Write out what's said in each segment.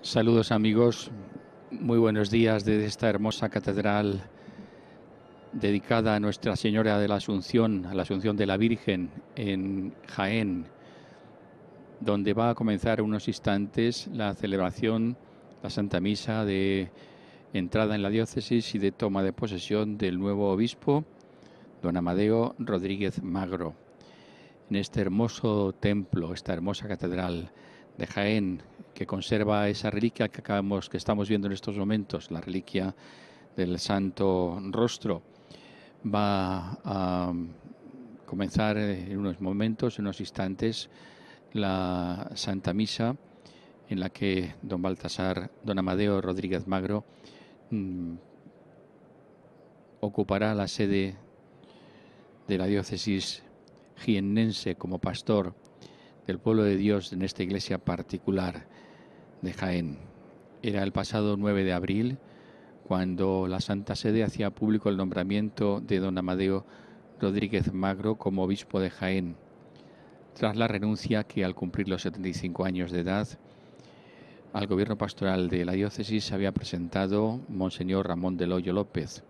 Saludos amigos, muy buenos días desde esta hermosa catedral dedicada a Nuestra Señora de la Asunción, a la Asunción de la Virgen en Jaén, donde va a comenzar en unos instantes la celebración, la Santa Misa de entrada en la diócesis y de toma de posesión del nuevo obispo, don Amadeo Rodríguez Magro, en este hermoso templo, esta hermosa catedral de Jaén, que conserva esa reliquia que estamos viendo en estos momentos, la reliquia del Santo Rostro. Va a comenzar en unos momentos, en unos instantes, la Santa Misa, en la que don Amadeo Rodríguez Magro, ocupará la sede de la diócesis jiennense como pastor del pueblo de Dios en esta iglesia particular de Jaén. Era el pasado 9 de abril cuando la Santa Sede hacía público el nombramiento de don Amadeo Rodríguez Magro como obispo de Jaén, tras la renuncia que al cumplir los 75 años de edad al gobierno pastoral de la diócesis había presentado Monseñor Ramón del Hoyo López,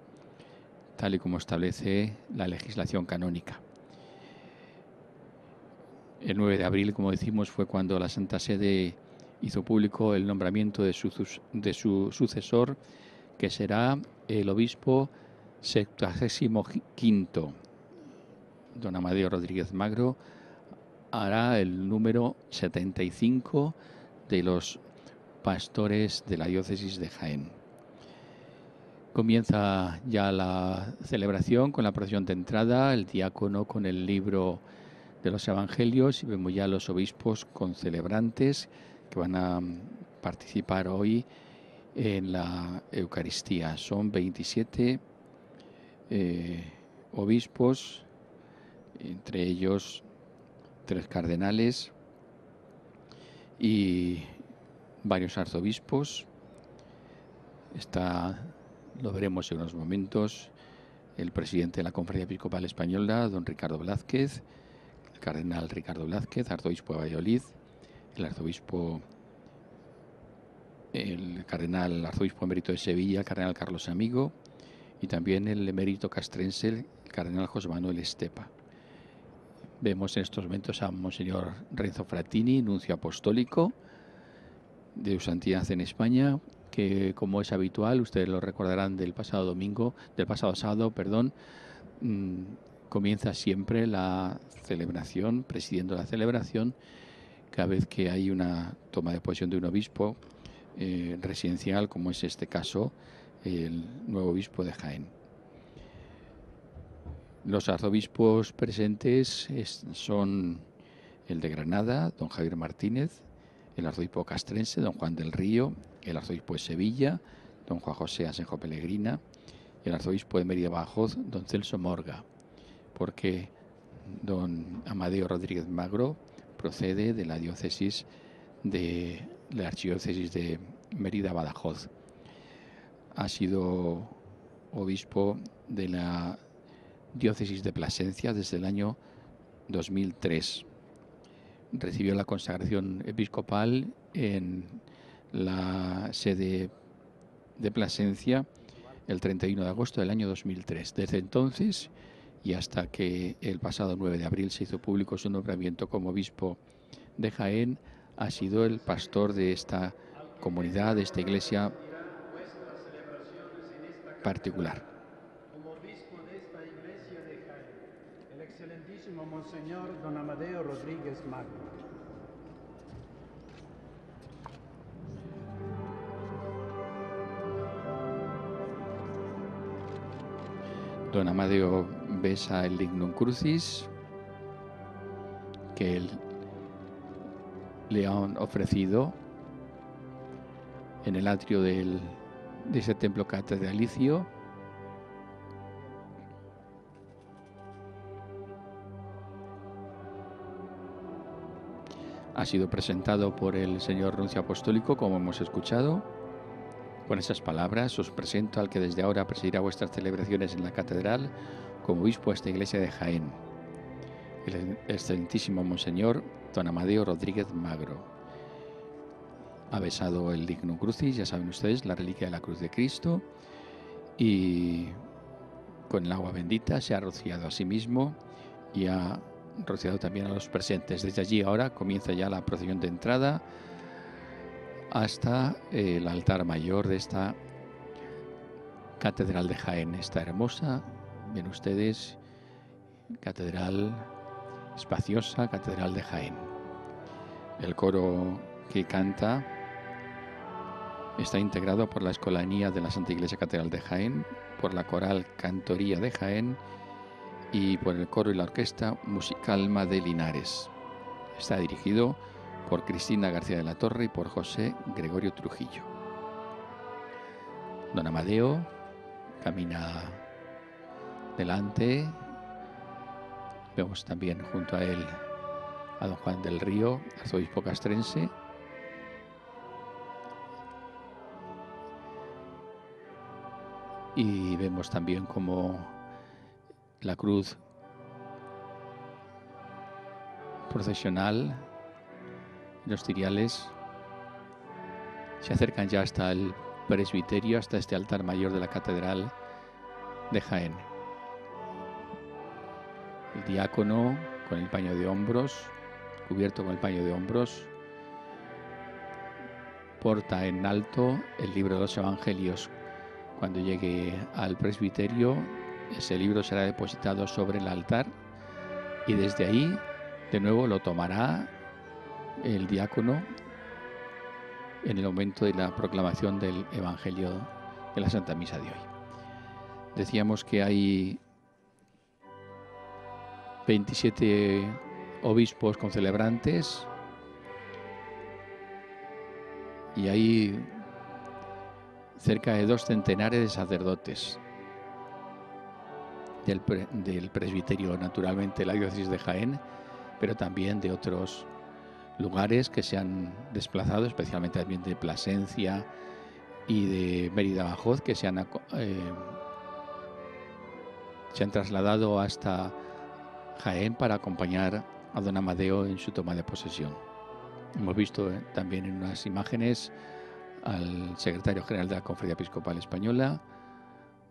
tal y como establece la legislación canónica. El 9 de abril, como decimos, fue cuando la Santa Sede hizo público el nombramiento de su sucesor, que será el obispo 75º. Don Amadeo Rodríguez Magro hará el número 75 de los pastores de la diócesis de Jaén. Comienza ya la celebración con la procesión de entrada, el diácono con el libro de los evangelios, y vemos ya los obispos con celebrantes que van a participar hoy en la Eucaristía. Son 27 obispos, entre ellos 3 cardenales y varios arzobispos. Lo veremos en unos momentos, el presidente de la Conferencia Episcopal Española, don Ricardo Blázquez, el cardenal Ricardo Blázquez, arzobispo de Valladolid, el cardenal arzobispo emérito de Sevilla, el cardenal Carlos Amigo, y también el emérito castrense, el cardenal José Manuel Estepa. Vemos en estos momentos a Monseñor Renzo Frattini, nuncio apostólico de Su Santidad en España, que, como es habitual, ustedes lo recordarán del pasado sábado, comienza siempre la celebración, presidiendo la celebración, cada vez que hay una toma de posesión de un obispo residencial, como es este caso, el nuevo obispo de Jaén. Los arzobispos presentes son el de Granada, don Javier Martínez, el arzobispo castrense, don Juan del Río, el arzobispo de Sevilla, don Juan José Asenjo Pellegrina, y el arzobispo de Mérida Badajoz, don Celso Morga, porque don Amadeo Rodríguez Magro procede de la diócesis de la archidiócesis de Mérida Badajoz. Ha sido obispo de la diócesis de Plasencia desde el año 2003. Recibió la consagración episcopal en la sede de Plasencia el 31 de agosto del año 2003. Desde entonces y hasta que el pasado 9 de abril se hizo público su nombramiento como obispo de Jaén, ha sido el pastor de esta comunidad, de esta iglesia particular. Como obispo de esta iglesia de Jaén, el excelentísimo Monseñor don Amadeo Rodríguez Magro. Don Amadeo besa el Lignum Crucis que le han ofrecido en el atrio de ese templo catedralicio. Ha sido presentado por el señor nuncio apostólico, como hemos escuchado. Con esas palabras os presento al que desde ahora presidirá vuestras celebraciones en la catedral como obispo de esta iglesia de Jaén, el excelentísimo Monseñor don Amadeo Rodríguez Magro. ha besado el Dignum Crucis, ya saben ustedes, la reliquia de la cruz de Cristo, y con el agua bendita se ha rociado a sí mismo y ha rociado también a los presentes. Desde allí ahora comienza ya la procesión de entrada hasta el altar mayor de esta catedral de Jaén, esta hermosa, ven ustedes, catedral espaciosa, catedral de Jaén. El coro que canta está integrado por la Escolanía de la Santa Iglesia Catedral de Jaén, por la Coral Cantoría de Jaén y por el coro y la Orquesta Musicalma de Linares. Está dirigido por Cristina García de la Torre y por José Gregorio Trujillo. Don Amadeo camina delante. Vemos también junto a él a don Juan del Río, arzobispo castrense. Y vemos también como la cruz procesional, los ciriales se acercan ya hasta el presbiterio, hasta este altar mayor de la catedral de Jaén. El diácono con el paño de hombros, cubierto con el paño de hombros, porta en alto el libro de los Evangelios. Cuando llegue al presbiterio, ese libro será depositado sobre el altar y desde ahí de nuevo lo tomará el diácono en el momento de la proclamación del Evangelio de la Santa Misa de hoy. Decíamos que hay 27 obispos concelebrantes y hay cerca de 2 centenares de sacerdotes del presbiterio, naturalmente, la diócesis de Jaén, pero también de otros lugares que se han desplazado, especialmente también de Plasencia y de Mérida-Badajoz, que se han trasladado hasta Jaén para acompañar a don Amadeo en su toma de posesión. Hemos visto también en unas imágenes al secretario general de la Conferencia Episcopal Española,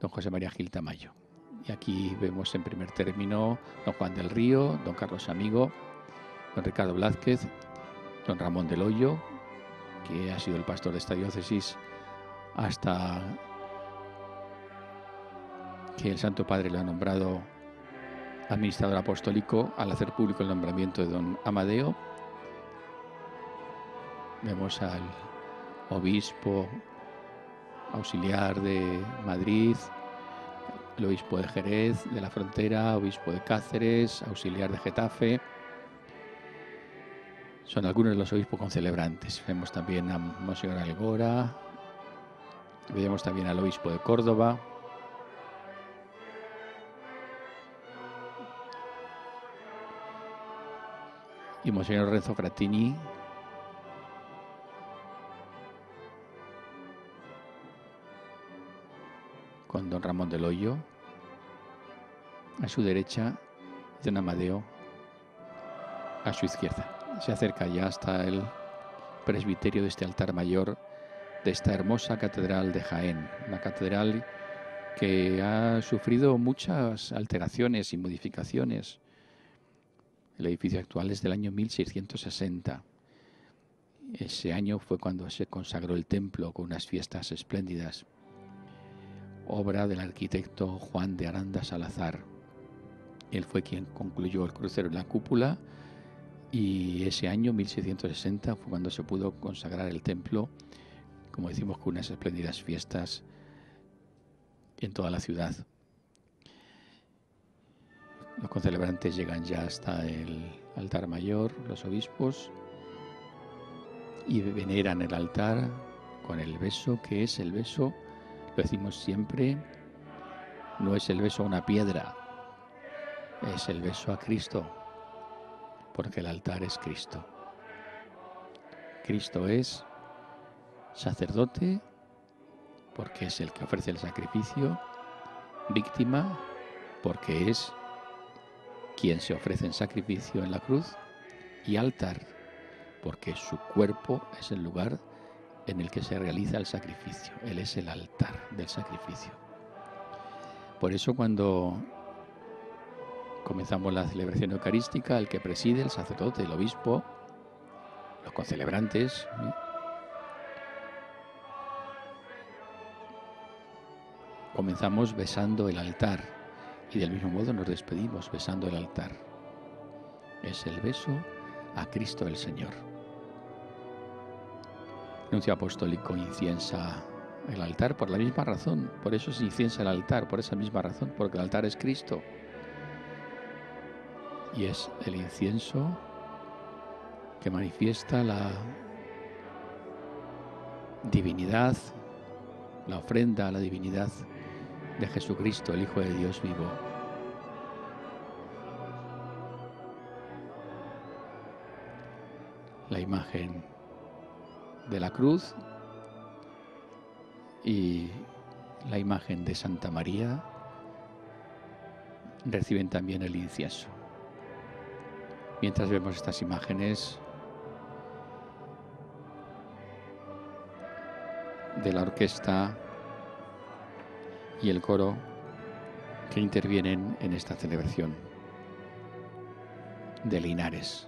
don José María Gil Tamayo. Y aquí vemos en primer término don Juan del Río, don Carlos Amigo, don Ricardo Blázquez, don Ramón del Hoyo, que ha sido el pastor de esta diócesis hasta que el Santo Padre lo ha nombrado administrador apostólico al hacer público el nombramiento de don Amadeo. Vemos al obispo auxiliar de Madrid, el obispo de Jerez, de la Frontera, obispo de Cáceres, auxiliar de Getafe. Son algunos de los obispos concelebrantes. Vemos también a Monseñor Algora, vemos también al obispo de Córdoba. Y Monseñor Renzo Frattini, con don Ramón del Hoyo a su derecha, y don Amadeo a su izquierda. Se acerca ya hasta el presbiterio de este altar mayor de esta hermosa catedral de Jaén, una catedral que ha sufrido muchas alteraciones y modificaciones. El edificio actual es del año 1660. Ese año fue cuando se consagró el templo con unas fiestas espléndidas, obra del arquitecto Juan de Aranda Salazar. Él fue quien concluyó el crucero en la cúpula y ese año 1660 fue cuando se pudo consagrar el templo, como decimos, con unas espléndidas fiestas en toda la ciudad. Los concelebrantes llegan ya hasta el altar mayor, los obispos, y veneran el altar con el beso, que es el beso, lo decimos siempre, no es el beso a una piedra, es el beso a Cristo, porque el altar es Cristo. Cristo es sacerdote, porque es el que ofrece el sacrificio, víctima, porque es quien se ofrece en sacrificio en la cruz, y altar, porque su cuerpo es el lugar en el que se realiza el sacrificio. Él es el altar del sacrificio. Por eso cuando comenzamos la celebración eucarística, el que preside, el sacerdote, el obispo, los concelebrantes, comenzamos besando el altar y del mismo modo nos despedimos besando el altar. Es el beso a Cristo el Señor. El nuncio apostólico inciensa el altar por la misma razón, por eso se inciensa el altar, por esa misma razón, porque el altar es Cristo. Y es el incienso que manifiesta la divinidad, la ofrenda a la divinidad de Jesucristo, el Hijo de Dios vivo. La imagen de la cruz y la imagen de Santa María reciben también el incienso. Mientras vemos estas imágenes de la orquesta y el coro que intervienen en esta celebración de Linares.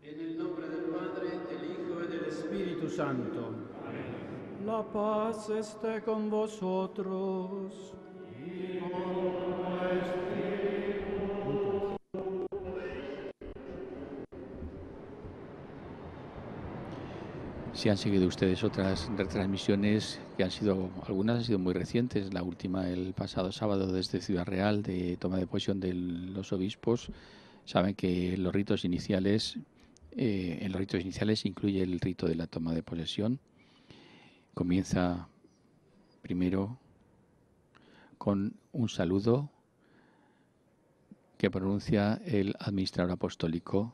En el nombre del Padre, del Hijo y del Espíritu Santo. Amén. La paz esté con vosotros. Y con tu espíritu. Si han seguido ustedes otras retransmisiones que algunas han sido muy recientes, la última el pasado sábado desde Ciudad Real de toma de posesión de los obispos, saben que en los ritos iniciales incluye el rito de la toma de posesión. Comienza primero con un saludo que pronuncia el administrador apostólico,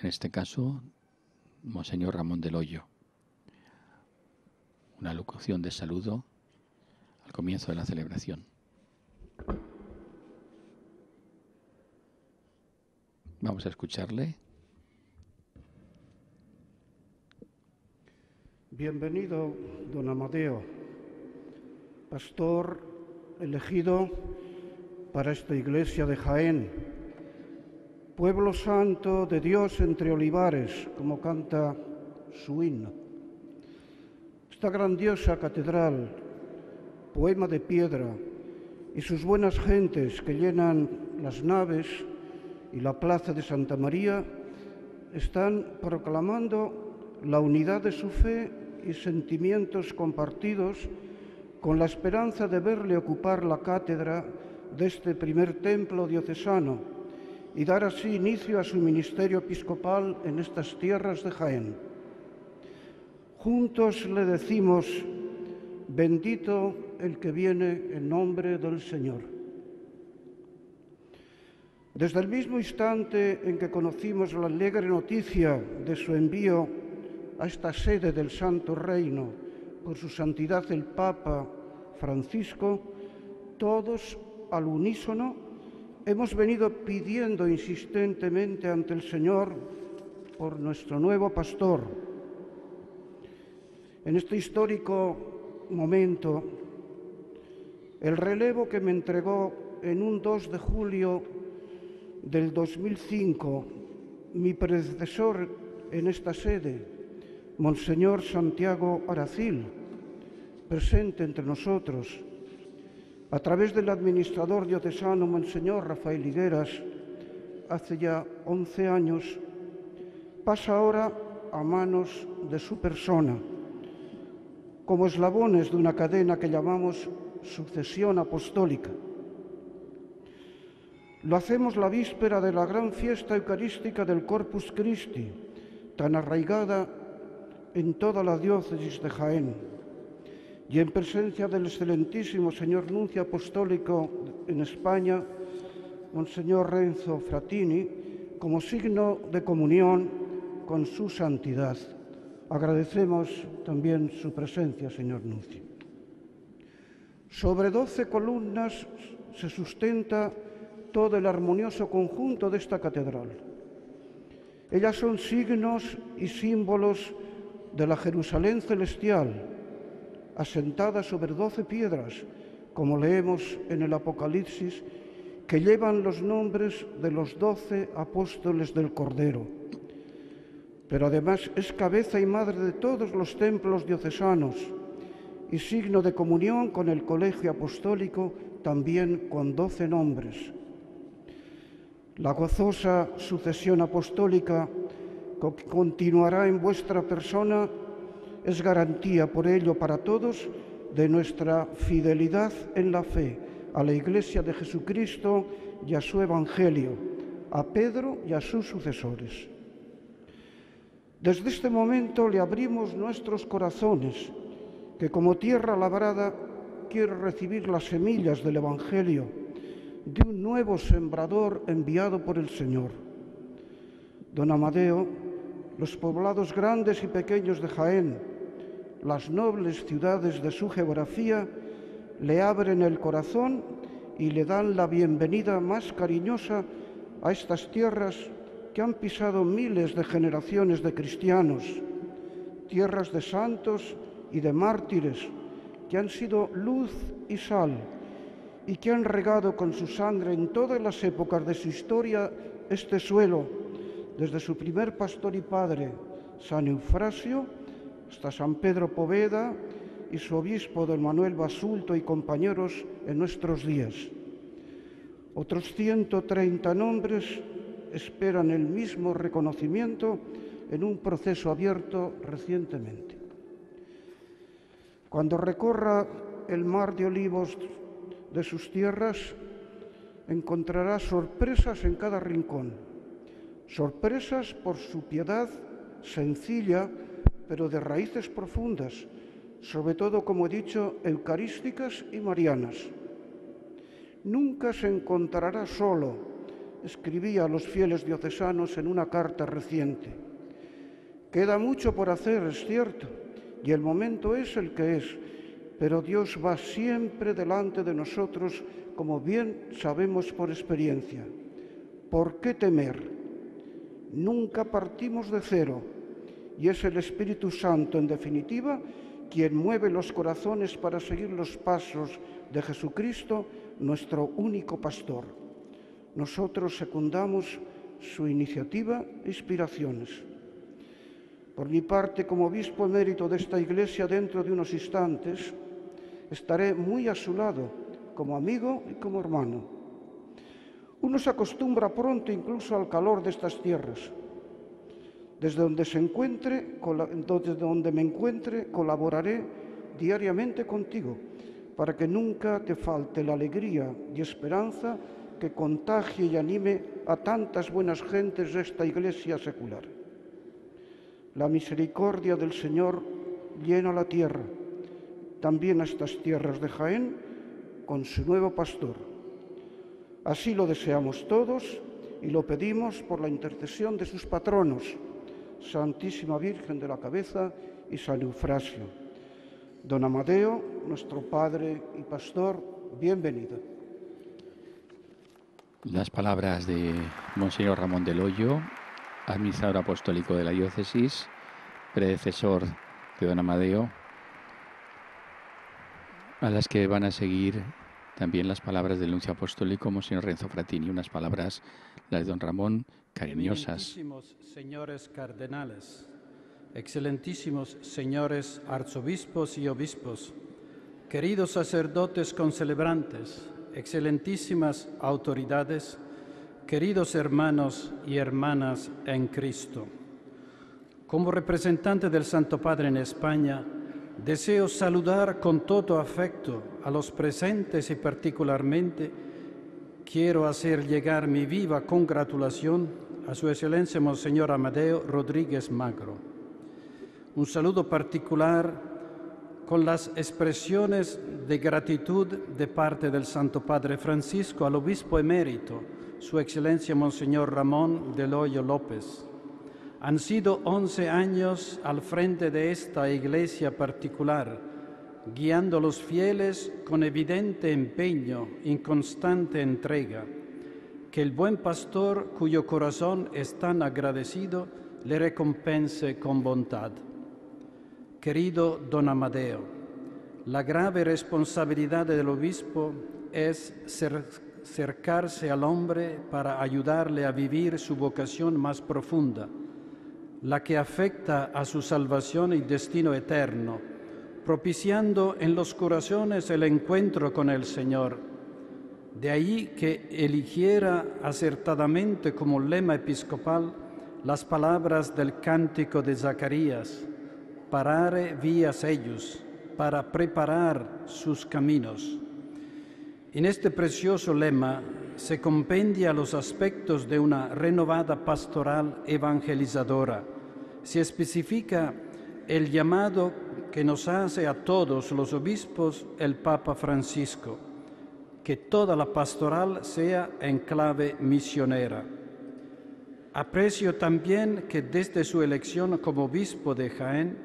en este caso, Monseñor Ramón del Hoyo. Una locución de saludo al comienzo de la celebración. Vamos a escucharle. Bienvenido, don Amadeo, pastor elegido para esta iglesia de Jaén, pueblo santo de Dios entre olivares, como canta su himno. Esta grandiosa catedral, poema de piedra, y sus buenas gentes que llenan las naves y la plaza de Santa María, están proclamando la unidad de su fe y sentimientos compartidos con la esperanza de verle ocupar la cátedra de este primer templo diocesano y dar así inicio a su ministerio episcopal en estas tierras de Jaén. Juntos le decimos, bendito el que viene en nombre del Señor. Desde el mismo instante en que conocimos la alegre noticia de su envío a esta sede del Santo Reino por su santidad el Papa Francisco, todos al unísono hemos venido pidiendo insistentemente ante el Señor por nuestro nuevo pastor. En este histórico momento, el relevo que me entregó en un 2 de julio del 2005 mi predecesor en esta sede, Monseñor Santiago Aracil, presente entre nosotros, a través del administrador diocesano Monseñor Rafael Higueras, hace ya 11 años, pasa ahora a manos de su persona, como eslabones de una cadena que llamamos sucesión apostólica. Lo hacemos la víspera de la gran fiesta eucarística del Corpus Christi, tan arraigada en toda la diócesis de Jaén, y en presencia del excelentísimo señor nuncio apostólico en España, Monseñor Renzo Frattini, como signo de comunión con su santidad. Agradecemos también su presencia, señor nuncio. Sobre 12 columnas se sustenta todo el armonioso conjunto de esta catedral. Ellas son signos y símbolos de la Jerusalén celestial, asentada sobre 12 piedras, como leemos en el Apocalipsis, que llevan los nombres de los 12 apóstoles del Cordero. Pero además es cabeza y madre de todos los templos diocesanos y signo de comunión con el colegio apostólico, también con 12 nombres. La gozosa sucesión apostólica que continuará en vuestra persona es garantía por ello para todos de nuestra fidelidad en la fe a la Iglesia de Jesucristo y a su Evangelio, a Pedro y a sus sucesores. Desde este momento le abrimos nuestros corazones, que como tierra labrada quiere recibir las semillas del Evangelio de un nuevo sembrador enviado por el Señor. Don Amadeo, los poblados grandes y pequeños de Jaén, las nobles ciudades de su geografía, le abren el corazón y le dan la bienvenida más cariñosa a estas tierras que han pisado miles de generaciones de cristianos, tierras de santos y de mártires, que han sido luz y sal y que han regado con su sangre en todas las épocas de su historia este suelo, desde su primer pastor y padre, San Eufrasio, hasta San Pedro Poveda y su obispo, don Manuel Basulto y compañeros en nuestros días. Otros 130 nombres esperan el mismo reconocimiento en un proceso abierto recientemente. Cuando recorra el mar de olivos de sus tierras, encontrará sorpresas en cada rincón, sorpresas por su piedad sencilla, pero de raíces profundas, sobre todo, como he dicho, eucarísticas y marianas. Nunca se encontrará solo, escribía a los fieles diocesanos en una carta reciente. Queda mucho por hacer, es cierto, y el momento es el que es, pero Dios va siempre delante de nosotros, como bien sabemos por experiencia. ¿Por qué temer? Nunca partimos de cero, y es el Espíritu Santo, en definitiva, quien mueve los corazones para seguir los pasos de Jesucristo, nuestro único pastor. Nosotros secundamos su iniciativa e inspiraciones. Por mi parte, como obispo emérito de esta Iglesia, dentro de unos instantes, estaré muy a su lado, como amigo y como hermano. Uno se acostumbra pronto incluso al calor de estas tierras. Desde donde me encuentre, colaboraré diariamente contigo, para que nunca te falte la alegría y esperanza que contagie y anime a tantas buenas gentes de esta Iglesia secular. La misericordia del Señor llena la tierra, también a estas tierras de Jaén, con su nuevo pastor. Así lo deseamos todos y lo pedimos por la intercesión de sus patronos, Santísima Virgen de la Cabeza y San Eufrasio. Don Amadeo, nuestro padre y pastor, bienvenido. Las palabras de Monseñor Ramón del Hoyo, administrador apostólico de la diócesis, predecesor de don Amadeo, a las que van a seguir también las palabras del nuncio apostólico Monseñor Renzo Frattini, unas palabras, las de don Ramón, cariñosas. Eminentísimos señores cardenales, excelentísimos señores arzobispos y obispos, queridos sacerdotes concelebrantes, excelentísimas autoridades, queridos hermanos y hermanas en Cristo. Como representante del Santo Padre en España, deseo saludar con todo afecto a los presentes y particularmente quiero hacer llegar mi viva congratulación a Su Excelencia Monseñor Amadeo Rodríguez Magro. Un saludo particular con las expresiones de gratitud de parte del Santo Padre Francisco al obispo emérito, Su Excelencia Monseñor Ramón del Hoyo López. Han sido 11 años al frente de esta iglesia particular, guiando a los fieles con evidente empeño y constante entrega. Que el buen pastor, cuyo corazón es tan agradecido, le recompense con bondad. Querido don Amadeo, la grave responsabilidad del obispo es acercarse al hombre para ayudarle a vivir su vocación más profunda, la que afecta a su salvación y destino eterno, propiciando en los corazones el encuentro con el Señor. De ahí que eligiera acertadamente como lema episcopal las palabras del cántico de Zacarías: parare vias ellos, para preparar sus caminos. En este precioso lema se compendia los aspectos de una renovada pastoral evangelizadora. Se especifica el llamado que nos hace a todos los obispos el Papa Francisco, que toda la pastoral sea en clave misionera. Aprecio también que desde su elección como obispo de Jaén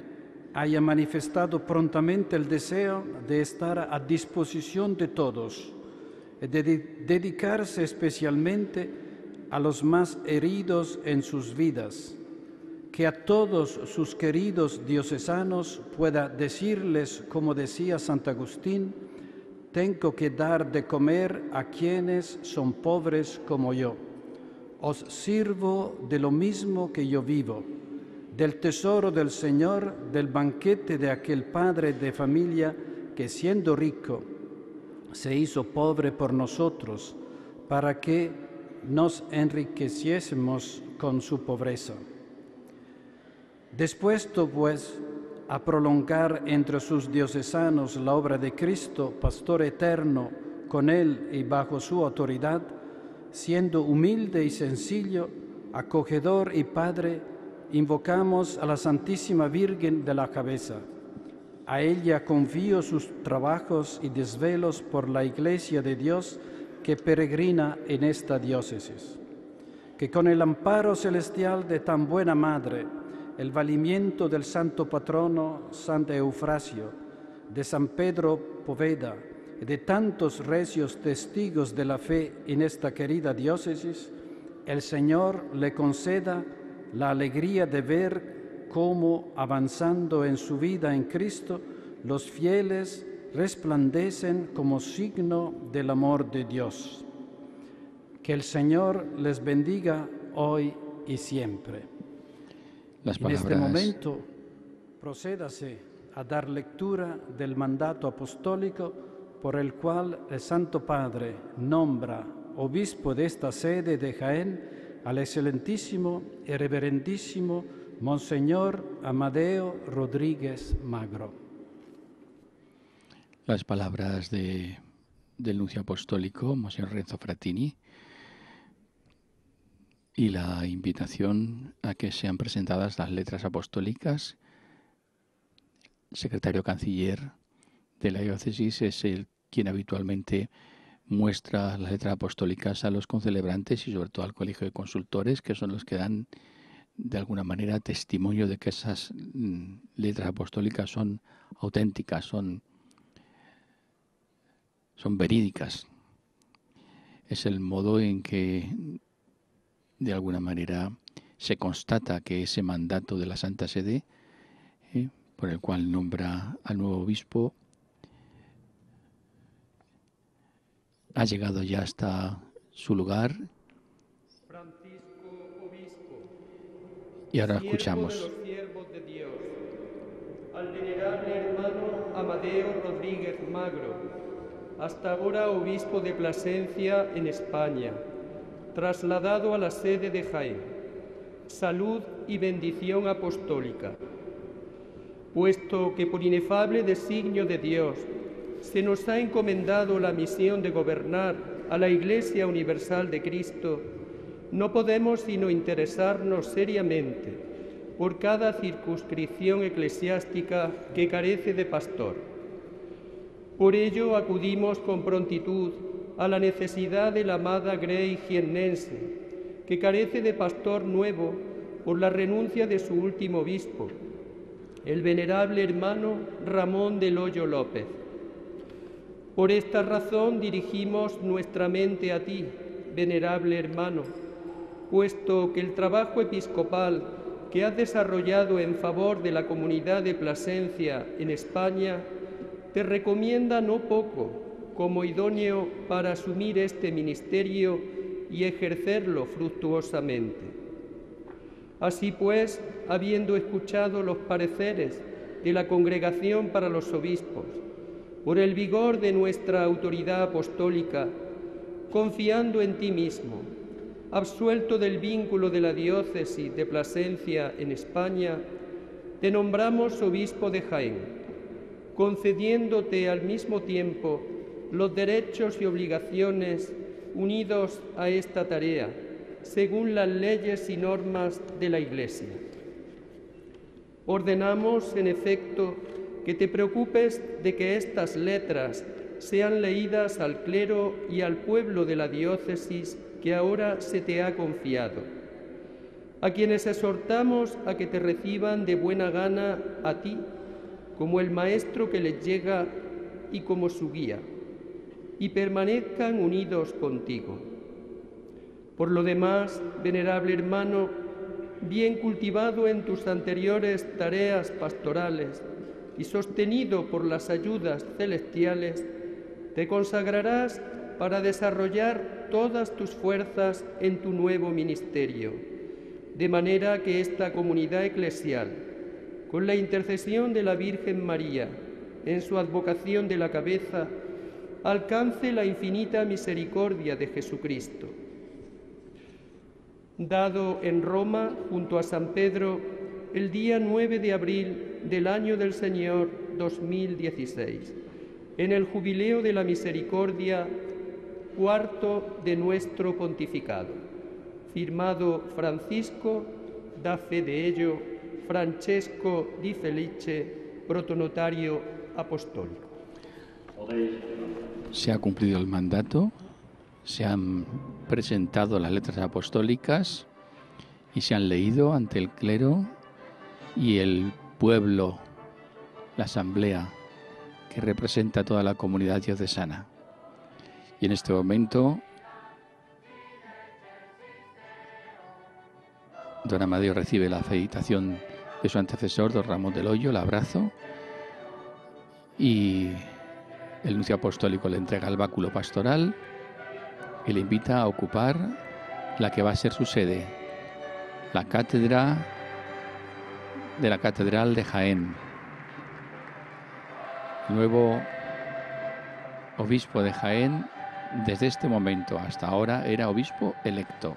haya manifestado prontamente el deseo de estar a disposición de todos, de dedicarse especialmente a los más heridos en sus vidas, que a todos sus queridos diocesanos pueda decirles, como decía Santo Agustín: tengo que dar de comer a quienes son pobres como yo. Os sirvo de lo mismo que yo vivo, del tesoro del Señor, del banquete de aquel padre de familia que, siendo rico, se hizo pobre por nosotros, para que nos enriqueciésemos con su pobreza. Dispuesto, pues, a prolongar entre sus diocesanos la obra de Cristo, Pastor eterno, con Él y bajo su autoridad, siendo humilde y sencillo, acogedor y Padre, invocamos a la Santísima Virgen de la Cabeza. A ella confío sus trabajos y desvelos por la Iglesia de Dios que peregrina en esta diócesis. Que con el amparo celestial de tan buena Madre, el valimiento del Santo Patrono San Eufrasio, de San Pedro Poveda y de tantos recios testigos de la fe en esta querida diócesis, el Señor le conceda la alegría de ver cómo, avanzando en su vida en Cristo, los fieles resplandecen como signo del amor de Dios. Que el Señor les bendiga hoy y siempre. En este momento, procédase a dar lectura del mandato apostólico por el cual el Santo Padre nombra obispo de esta sede de Jaén al excelentísimo y reverendísimo Monseñor Amadeo Rodríguez Magro. Las palabras del nuncio apostólico, Monseñor Renzo Frattini, y la invitación a que sean presentadas las letras apostólicas. El secretario canciller de la diócesis es quien habitualmente muestra las letras apostólicas a los concelebrantes y sobre todo al colegio de consultores, que son los que dan de alguna manera testimonio de que esas letras apostólicas son auténticas, son verídicas. Es el modo en que de alguna manera se constata que ese mandato de la Santa Sede, por el cual nombra al nuevo obispo, ha llegado ya hasta su lugar. Francisco, obispo, y ahora escuchamos. Siervo de los siervos de Dios, al venerable hermano Amadeo Rodríguez Magro, hasta ahora obispo de Plasencia en España, trasladado a la sede de Jaén. Salud y bendición apostólica. Puesto que por inefable designio de Dios se nos ha encomendado la misión de gobernar a la Iglesia Universal de Cristo, no podemos sino interesarnos seriamente por cada circunscripción eclesiástica que carece de pastor. Por ello acudimos con prontitud a la necesidad de la amada Grey jiennense, que carece de pastor nuevo por la renuncia de su último obispo, el venerable hermano Ramón del Hoyo López. Por esta razón dirigimos nuestra mente a ti, venerable hermano, puesto que el trabajo episcopal que has desarrollado en favor de la comunidad de Plasencia en España te recomienda no poco como idóneo para asumir este ministerio y ejercerlo fructuosamente. Así pues, habiendo escuchado los pareceres de la Congregación para los Obispos, por el vigor de nuestra autoridad apostólica, confiando en ti mismo, absuelto del vínculo de la diócesis de Plasencia en España, te nombramos obispo de Jaén, concediéndote al mismo tiempo los derechos y obligaciones unidos a esta tarea, según las leyes y normas de la Iglesia. Ordenamos, en efecto, que te preocupes de que estas letras sean leídas al clero y al pueblo de la diócesis que ahora se te ha confiado, a quienes exhortamos a que te reciban de buena gana a ti, como el maestro que les llega y como su guía, y permanezcan unidos contigo. Por lo demás, venerable hermano, bien cultivado en tus anteriores tareas pastorales y sostenido por las ayudas celestiales, te consagrarás para desarrollar todas tus fuerzas en tu nuevo ministerio, de manera que esta comunidad eclesial, con la intercesión de la Virgen María en su advocación de la cabeza, alcance la infinita misericordia de Jesucristo. Dado en Roma, junto a San Pedro, el día 9 de abril del año del Señor 2016, en el Jubileo de la Misericordia, cuarto de nuestro pontificado. Firmado Francisco, da fe de ello, Francesco Di Felice, protonotario apostólico. Se ha cumplido el mandato, se han presentado las letras apostólicas y se han leído ante el clero y el pueblo, la asamblea que representa a toda la comunidad diocesana. Y en este momento, don Amadeo recibe la felicitación de su antecesor, don Ramón del Hoyo, el abrazo, y el nuncio apostólico le entrega el báculo pastoral y le invita a ocupar la que va a ser su sede, la cátedra de la Catedral de Jaén. El nuevo obispo de Jaén, desde este momento hasta ahora, era obispo electo.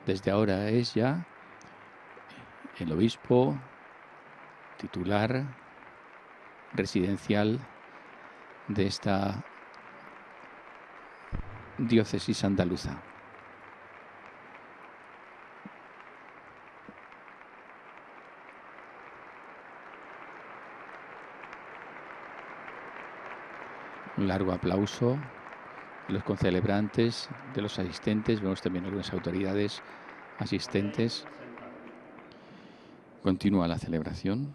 Desde ahora es ya el obispo titular residencial de esta diócesis andaluza. Un largo aplauso de los concelebrantes, de los asistentes. Vemos también algunas autoridades asistentes. Continúa la celebración.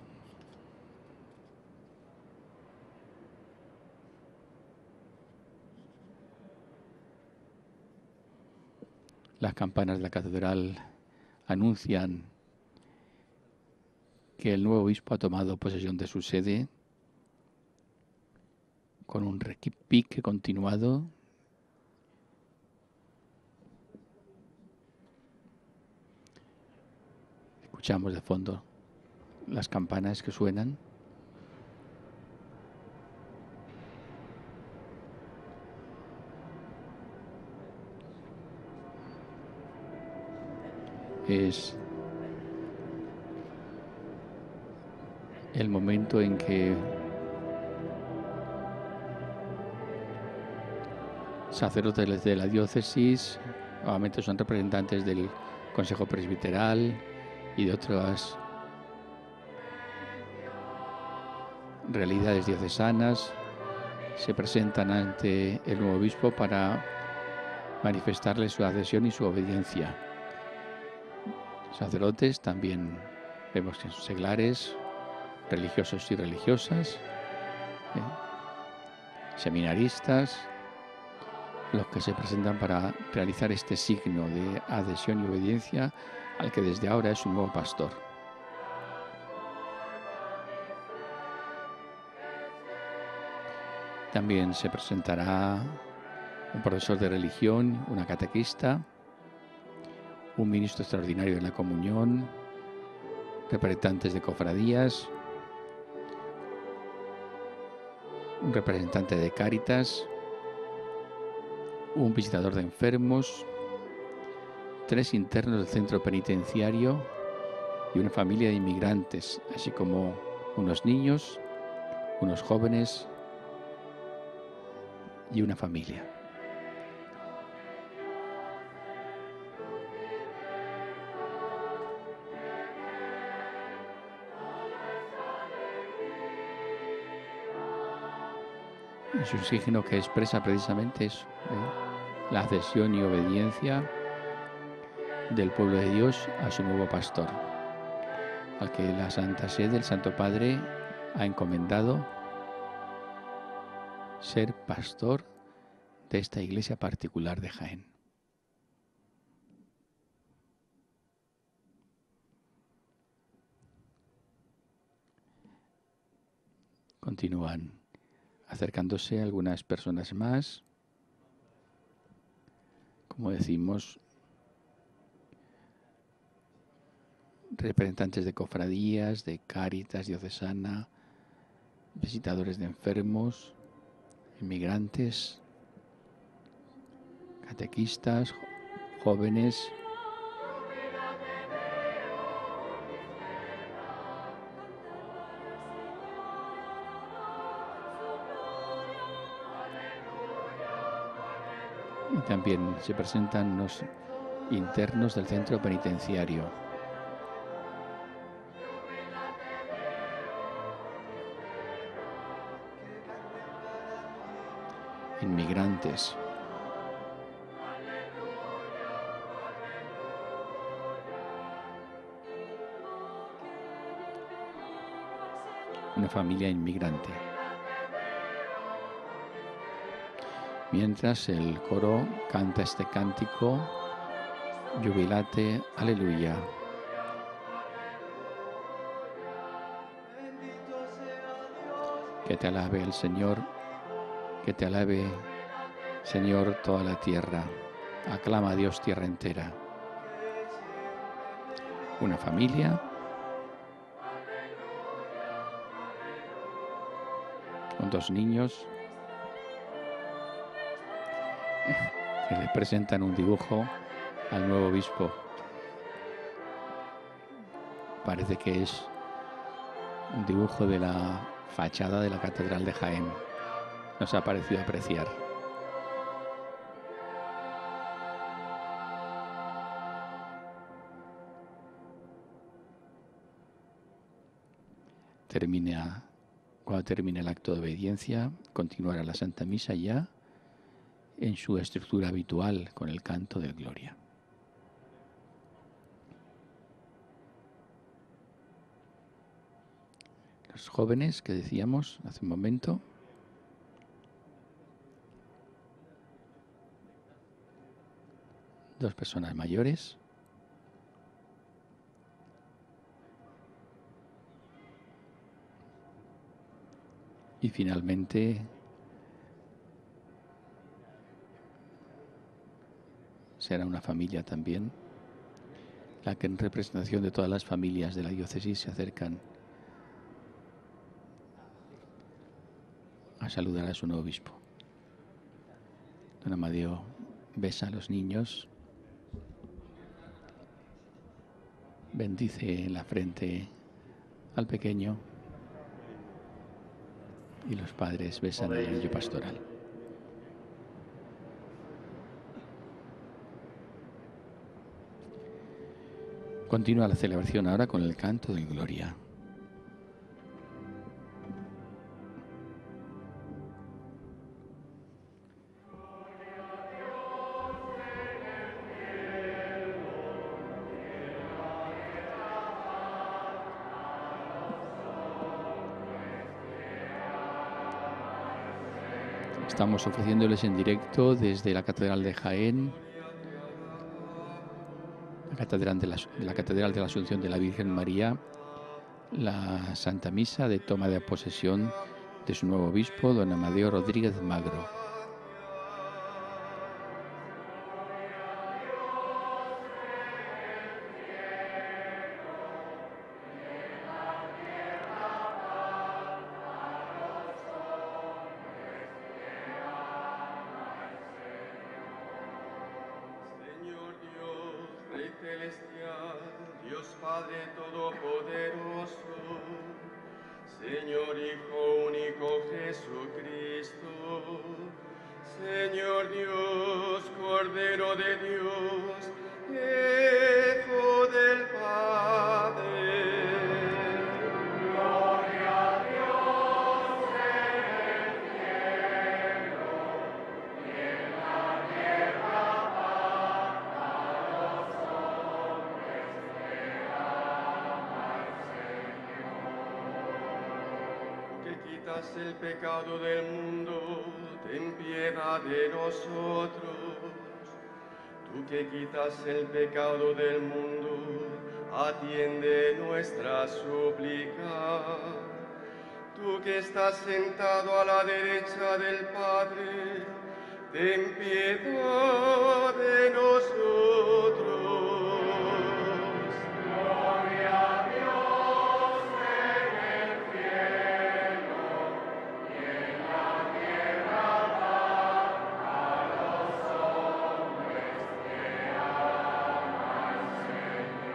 Las campanas de la catedral anuncian que el nuevo obispo ha tomado posesión de su sede con un repique continuado. Escuchamos de fondo las campanas que suenan. Es el momento en que sacerdotes de la diócesis, obviamente son representantes del Consejo Presbiteral y de otras realidades diocesanas se presentan ante el nuevo obispo para manifestarle su adhesión y su obediencia. Sacerdotes también vemos que son seglares, religiosos y religiosas, seminaristas, los que se presentan para realizar este signo de adhesión y obediencia al que desde ahora es su nuevo pastor. También se presentará un profesor de religión, una catequista, un ministro extraordinario de la comunión, representantes de cofradías, un representante de Cáritas, un visitador de enfermos, 3 internos del centro penitenciario y una familia de inmigrantes, así como unos niños, unos jóvenes y una familia. Es un signo que expresa precisamente eso, la adhesión y obediencia del pueblo de Dios a su nuevo pastor, al que la Santa Sede, el Santo Padre, ha encomendado ser pastor de esta iglesia particular de Jaén. Continúan acercándose algunas personas más, como decimos, representantes de cofradías, de Cáritas diocesana, visitadores de enfermos, inmigrantes, catequistas, jóvenes. Y también se presentan los internos del centro penitenciario. Inmigrantes. Una familia inmigrante. Mientras el coro canta este cántico, Jubilate, aleluya. Que te alabe el Señor, que te alabe, Señor, toda la tierra. Aclama a Dios tierra entera. Una familia con 2 niños que le presentan un dibujo al nuevo obispo. Parece que es un dibujo de la fachada de la Catedral de Jaén. Nos ha parecido apreciar. Cuando termine el acto de obediencia, continuará la Santa Misa ya en su estructura habitual con el canto del Gloria. Los jóvenes que decíamos hace un momento, dos personas mayores, y finalmente será una familia también, la que en representación de todas las familias de la diócesis se acercan a saludar a su nuevo obispo. Don Amadeo besa a los niños, bendice en la frente al pequeño y los padres besan al anillo pastoral. Continúa la celebración ahora con el canto del Gloria. Estamos ofreciéndoles en directo desde la Catedral de Jaén, la Catedral de la Asunción de la Virgen María, la Santa Misa de toma de posesión de su nuevo obispo, don Amadeo Rodríguez Magro. Dios Padre Todopoderoso, Señor Hijo único Jesucristo, Señor Dios, Cordero de Dios, Hijo del Padre. Gloria a Dios en el cielo y en la tierra paz a los hombres que ama el Señor. Que quitas el pecado del mundo, ten piedad de nosotros. Tú que quitas el pecado del mundo, atiende nuestra súplica. Tú que estás sentado a la derecha del Padre, ten piedad de nosotros. Gloria a Dios en el cielo y en la tierra paz a los hombres que ama el Señor.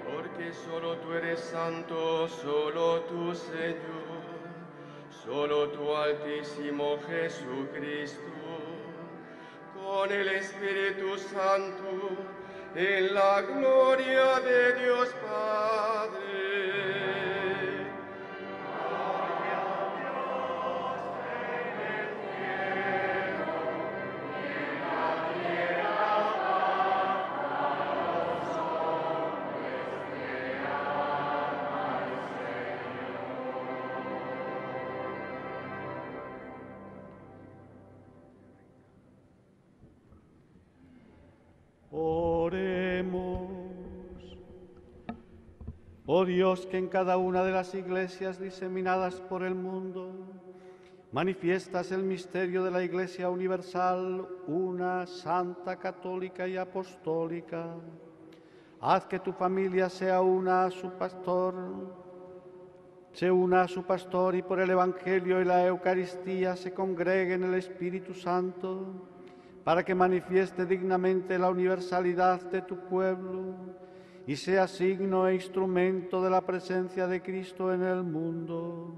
Porque solo tú eres santo, solo tú, Señor, solo tú, Altísimo Jesucristo, con el Espíritu Santo, en la gloria de Dios Padre. Gloria a Dios en el cielo y en la tierra paz a los hombres que ama el Oremos. Oh Dios, que en cada una de las iglesias diseminadas por el mundo manifiestas el misterio de la Iglesia universal, una, santa, católica y apostólica. Haz que tu familia se una a su pastor y por el Evangelio y la Eucaristía se congregue en el Espíritu Santo, para que manifieste dignamente la universalidad de tu pueblo y sea signo e instrumento de la presencia de Cristo en el mundo,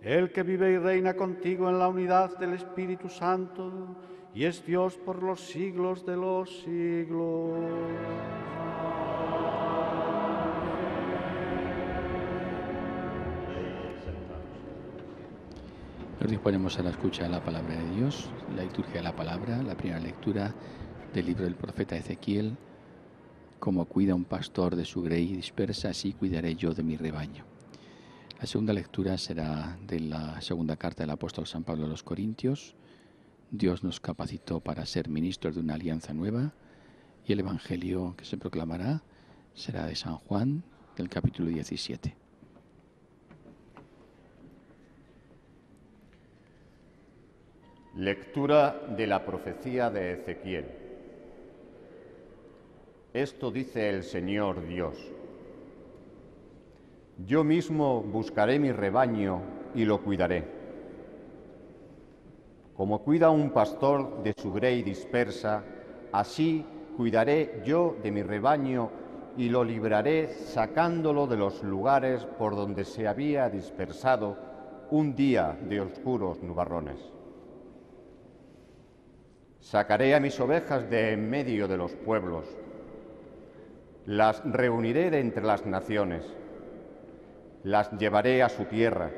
el que vive y reina contigo en la unidad del Espíritu Santo y es Dios por los siglos de los siglos. Nos disponemos a la escucha de la palabra de Dios, la liturgia de la palabra, la primera lectura del libro del profeta Ezequiel. Como cuida un pastor de su grey dispersa, así cuidaré yo de mi rebaño. La segunda lectura será de la segunda carta del apóstol San Pablo a los Corintios. Dios nos capacitó para ser ministros de una alianza nueva, y el evangelio que se proclamará será de San Juan, del capítulo 17. Lectura de la profecía de Ezequiel. Esto dice el Señor Dios: Yo mismo buscaré mi rebaño y lo cuidaré. Como cuida un pastor de su grey dispersa, así cuidaré yo de mi rebaño y lo libraré sacándolo de los lugares por donde se había dispersado un día de oscuros nubarrones. Sacaré a mis ovejas de en medio de los pueblos, las reuniré de entre las naciones, las llevaré a su tierra,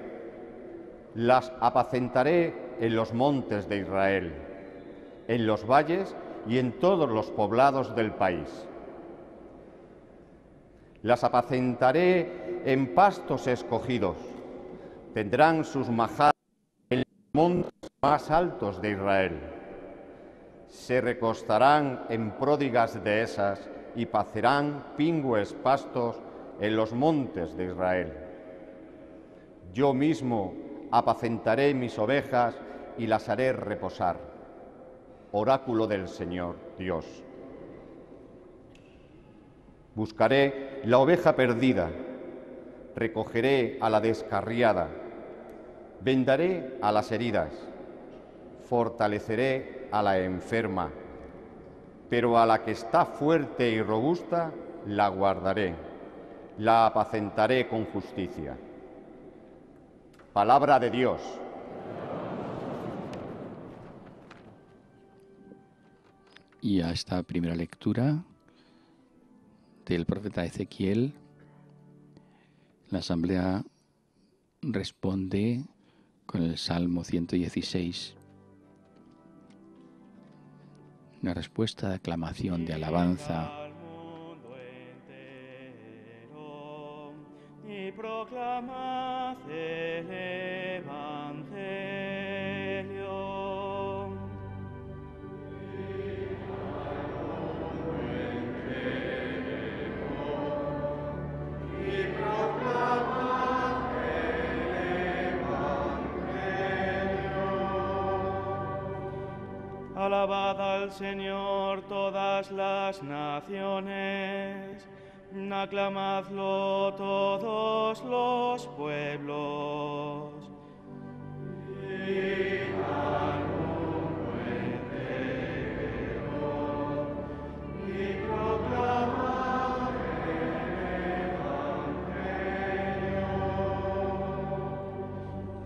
las apacentaré en los montes de Israel, en los valles y en todos los poblados del país. Las apacentaré en pastos escogidos, tendrán sus majadas en los montes más altos de Israel. Se recostarán en pródigas dehesas y pacerán pingües pastos en los montes de Israel. Yo mismo apacentaré mis ovejas y las haré reposar. Oráculo del Señor Dios. Buscaré la oveja perdida, recogeré a la descarriada, vendaré a las heridas, fortaleceré a la enferma, pero a la que está fuerte y robusta la guardaré, la apacentaré con justicia. Palabra de Dios. Y a esta primera lectura del profeta Ezequiel, la Asamblea responde con el Salmo 116, una respuesta de aclamación, de alabanza. Y proclamad el Evangelio. Alabad al Señor todas las naciones, aclamadlo todos los pueblos.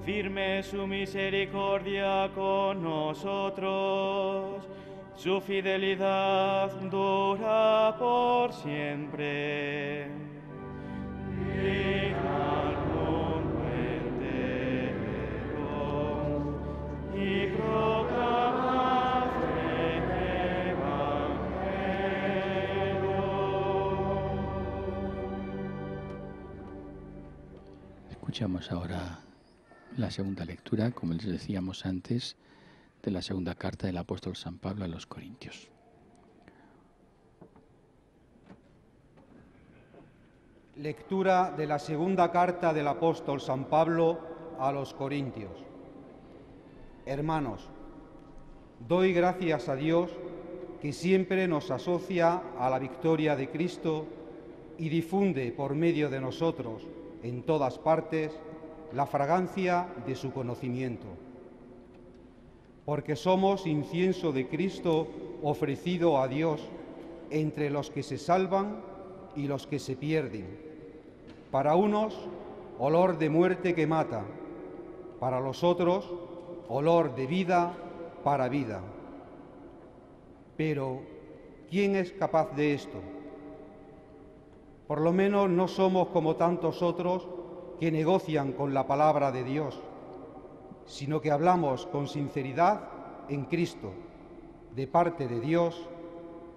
Firme su misericordia con nosotros, su fidelidad dura por siempre. Id al mundo entero y proclamad el Evangelio. Escuchamos ahora la segunda lectura, como les decíamos antes, de la segunda carta del apóstol San Pablo a los Corintios. Lectura de la segunda carta del apóstol San Pablo a los Corintios. Hermanos, doy gracias a Dios que siempre nos asocia a la victoria de Cristo y difunde por medio de nosotros en todas partes la fragancia de su conocimiento. Porque somos incienso de Cristo ofrecido a Dios entre los que se salvan y los que se pierden. Para unos, olor de muerte que mata, para los otros, olor de vida para vida. Pero, ¿quién es capaz de esto? Por lo menos no somos como tantos otros que negocian con la palabra de Dios, sino que hablamos con sinceridad en Cristo, de parte de Dios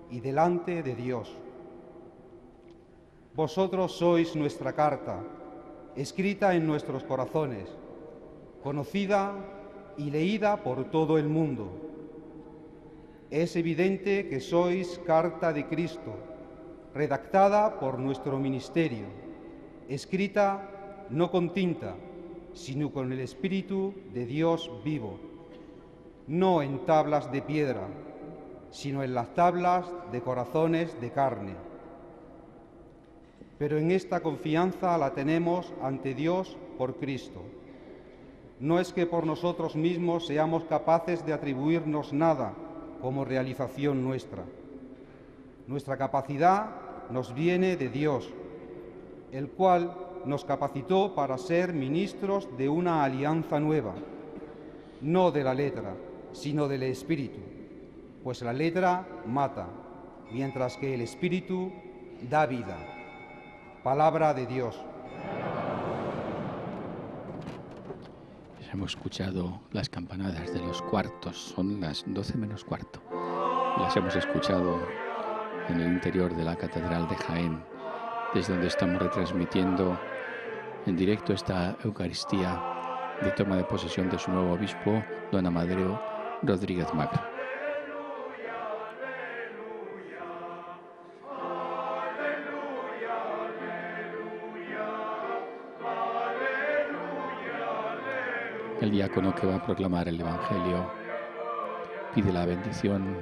y delante de Dios. Vosotros sois nuestra carta, escrita en nuestros corazones, conocida y leída por todo el mundo. Es evidente que sois carta de Cristo, redactada por nuestro ministerio, escrita no con tinta, sino con el Espíritu de Dios vivo, no en tablas de piedra, sino en las tablas de corazones de carne. Pero en esta confianza la tenemos ante Dios por Cristo. No es que por nosotros mismos seamos capaces de atribuirnos nada como realización nuestra. Nuestra capacidad nos viene de Dios, el cual nos capacitó para ser ministros de una alianza nueva, no de la letra, sino del Espíritu, pues la letra mata, mientras que el Espíritu da vida. Palabra de Dios. Hemos escuchado las campanadas de los cuartos, son las 12 menos cuarto. Las hemos escuchado en el interior de la Catedral de Jaén, desde donde estamos retransmitiendo en directo esta Eucaristía de toma de posesión de su nuevo obispo, don Amadeo Rodríguez Magro. El diácono que va a proclamar el Evangelio pide la bendición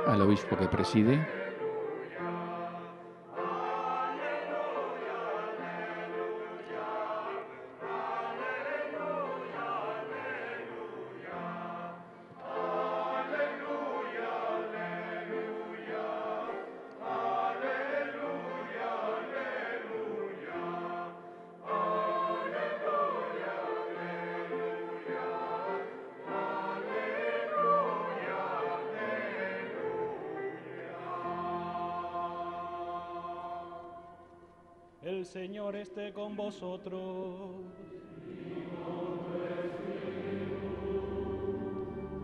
al obispo que preside. El Señor esté con vosotros.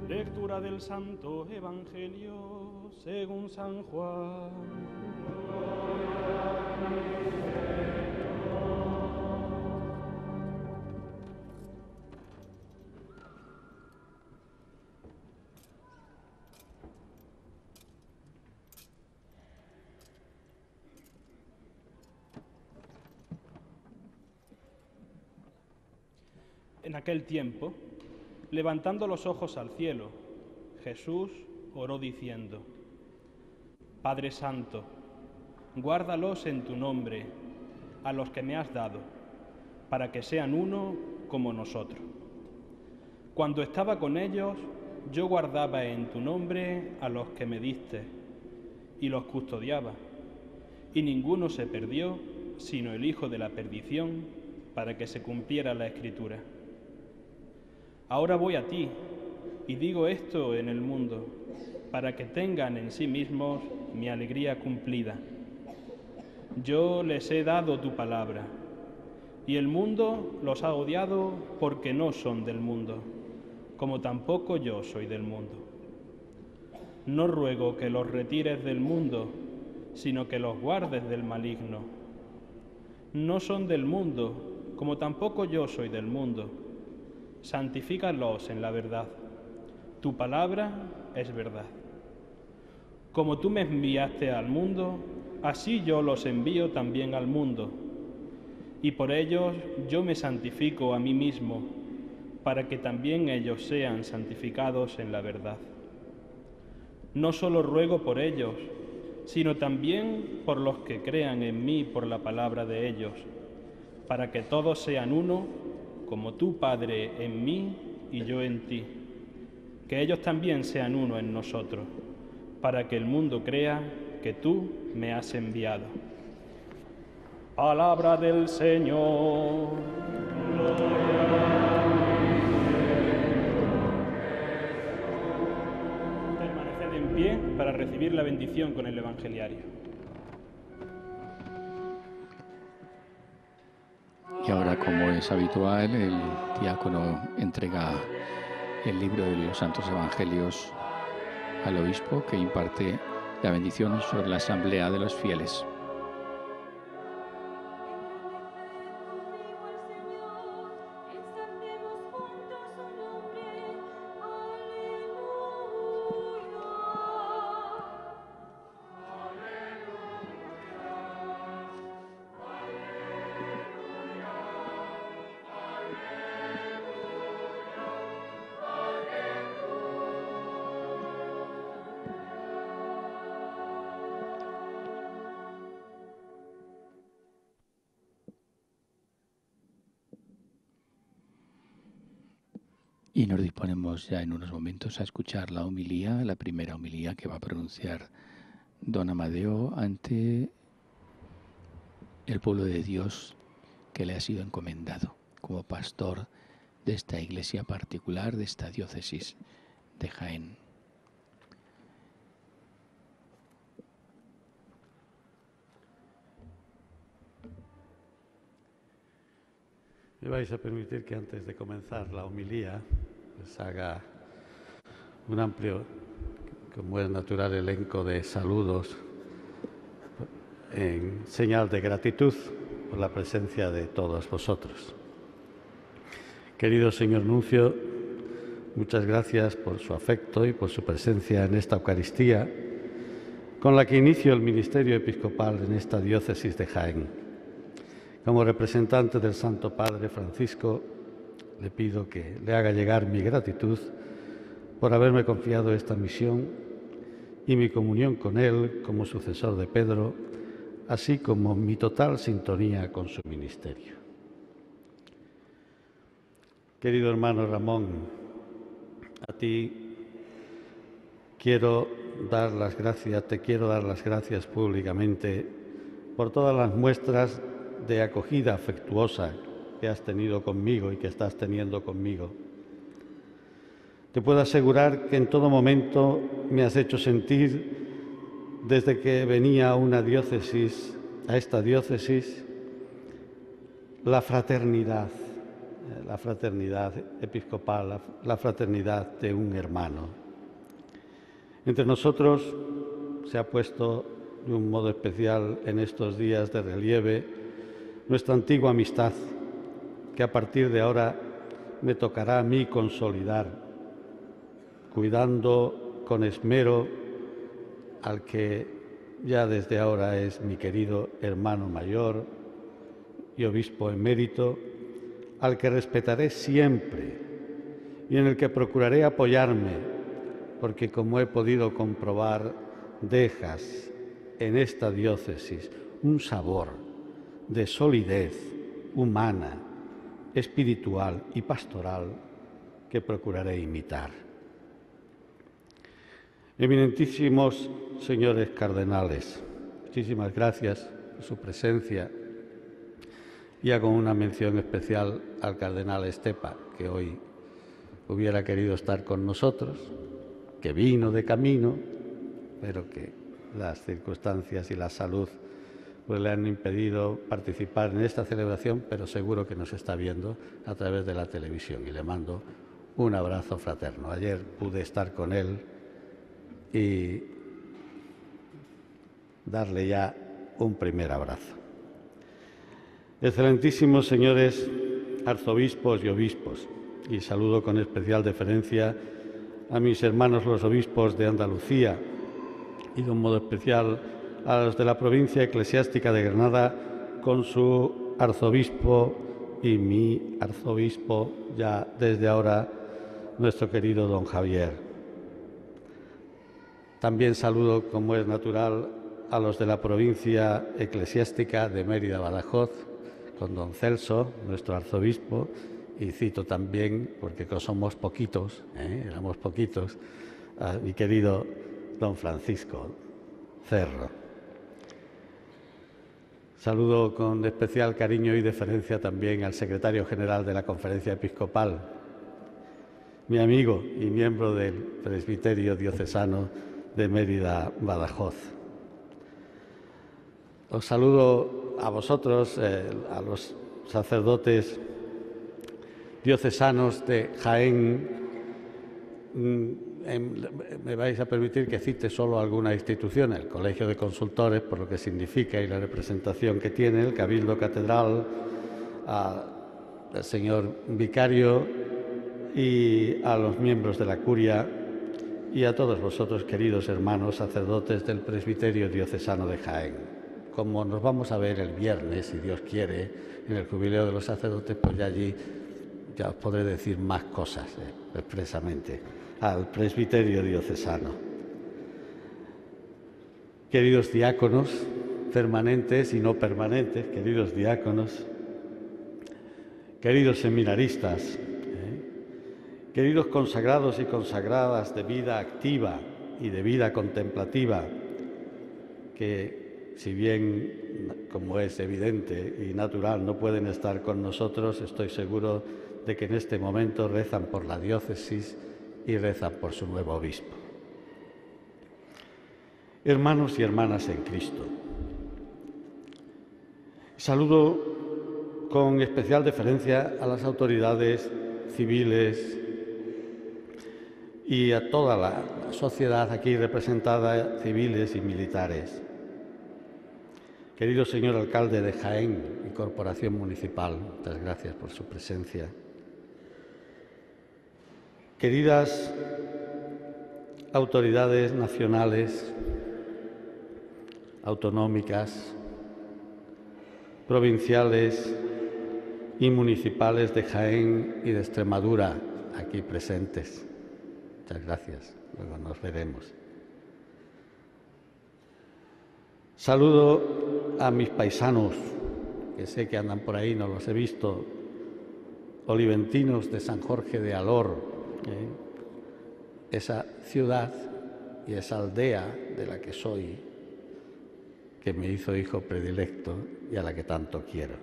Lectura del Santo Evangelio según San Juan. En aquel tiempo, levantando los ojos al cielo, Jesús oró diciendo: Padre Santo, guárdalos en tu nombre, a los que me has dado, para que sean uno como nosotros. Cuando estaba con ellos, yo guardaba en tu nombre a los que me diste, y los custodiaba, y ninguno se perdió, sino el hijo de la perdición, para que se cumpliera la Escritura. Ahora voy a ti, y digo esto en el mundo, para que tengan en sí mismos mi alegría cumplida. Yo les he dado tu palabra, y el mundo los ha odiado porque no son del mundo, como tampoco yo soy del mundo. No ruego que los retires del mundo, sino que los guardes del maligno. No son del mundo, como tampoco yo soy del mundo. Santifícalos en la verdad. Tu palabra es verdad. Como tú me enviaste al mundo, así yo los envío también al mundo. Y por ellos yo me santifico a mí mismo, para que también ellos sean santificados en la verdad. No solo ruego por ellos, sino también por los que crean en mí por la palabra de ellos, para que todos sean uno, como tú, Padre, en mí y yo en ti, que ellos también sean uno en nosotros, para que el mundo crea que tú me has enviado. Palabra del Señor. Permaneced en pie para recibir la bendición con el Evangeliario. Y ahora, como es habitual, el diácono entrega el libro de los Santos Evangelios al obispo, que imparte la bendición sobre la asamblea de los fieles. Y nos disponemos ya en unos momentos a escuchar la homilía, la primera homilía que va a pronunciar don Amadeo ante el pueblo de Dios que le ha sido encomendado como pastor de esta iglesia particular, de esta diócesis de Jaén. Me vais a permitir que antes de comenzar la homilía les haga un amplio, como es natural, elenco de saludos en señal de gratitud por la presencia de todos vosotros. Querido señor nuncio, muchas gracias por su afecto y por su presencia en esta Eucaristía, con la que inicio el ministerio episcopal en esta diócesis de Jaén. Como representante del Santo Padre Francisco, le pido que le haga llegar mi gratitud por haberme confiado esta misión y mi comunión con él como sucesor de Pedro, así como mi total sintonía con su ministerio. Querido hermano Ramón, a ti te quiero dar las gracias públicamente por todas las muestras de acogida afectuosa que has tenido conmigo y que estás teniendo conmigo. Te puedo asegurar que en todo momento me has hecho sentir, desde que venía a esta diócesis, la fraternidad episcopal, la fraternidad de un hermano. Entre nosotros se ha puesto de un modo especial en estos días de relieve nuestra antigua amistad, que a partir de ahora me tocará a mí consolidar, cuidando con esmero al que ya desde ahora es mi querido hermano mayor y obispo emérito, al que respetaré siempre y en el que procuraré apoyarme, porque como he podido comprobar, dejas en esta diócesis un sabor de solidez humana, espiritual y pastoral que procuraré imitar. Eminentísimos señores cardenales, muchísimas gracias por su presencia y hago una mención especial al cardenal Estepa, que hoy hubiera querido estar con nosotros, que vino de camino, pero que las circunstancias y la salud pues le han impedido participar en esta celebración, pero seguro que nos está viendo a través de la televisión y le mando un abrazo fraterno. Ayer pude estar con él y darle ya un primer abrazo. Excelentísimos señores arzobispos y obispos, y saludo con especial deferencia a mis hermanos los obispos de Andalucía y de un modo especial a los de la provincia eclesiástica de Granada, con su arzobispo y mi arzobispo, ya desde ahora, nuestro querido don Javier. También saludo, como es natural, a los de la provincia eclesiástica de Mérida-Badajoz, con don Celso, nuestro arzobispo, y cito también, porque somos poquitos, éramos poquitos, a mi querido don Francisco Cerro. Saludo con especial cariño y deferencia también al secretario general de la Conferencia Episcopal, mi amigo y miembro del Presbiterio Diocesano de Mérida-Badajoz. Os saludo a vosotros, a los sacerdotes diocesanos de Jaén. Me vais a permitir que cite solo alguna institución, el Colegio de Consultores, por lo que significa y la representación que tiene, el Cabildo Catedral, al señor vicario y a los miembros de la Curia y a todos vosotros, queridos hermanos sacerdotes del Presbiterio Diocesano de Jaén. Como nos vamos a ver el viernes, si Dios quiere, en el Jubileo de los Sacerdotes, pues ya allí ya os podré decir más cosas expresamente al Presbiterio Diocesano. Queridos diáconos, permanentes y no permanentes, queridos diáconos, queridos seminaristas, queridos consagrados y consagradas de vida activa y de vida contemplativa, que si bien, como es evidente y natural, no pueden estar con nosotros, estoy seguro de que en este momento rezan por la diócesis y rezan por su nuevo obispo. Hermanos y hermanas en Cristo, saludo con especial deferencia a las autoridades civiles y a toda la sociedad aquí representada, civiles y militares. Querido señor alcalde de Jaén y Corporación Municipal, muchas gracias por su presencia. Queridas autoridades nacionales, autonómicas, provinciales y municipales de Jaén y de Extremadura, aquí presentes. Muchas gracias, luego nos veremos. Saludo a mis paisanos, que sé que andan por ahí, no los he visto, oliventinos de San Jorge de Alor, esa ciudad y esa aldea de la que soy, que me hizo hijo predilecto y a la que tanto quiero.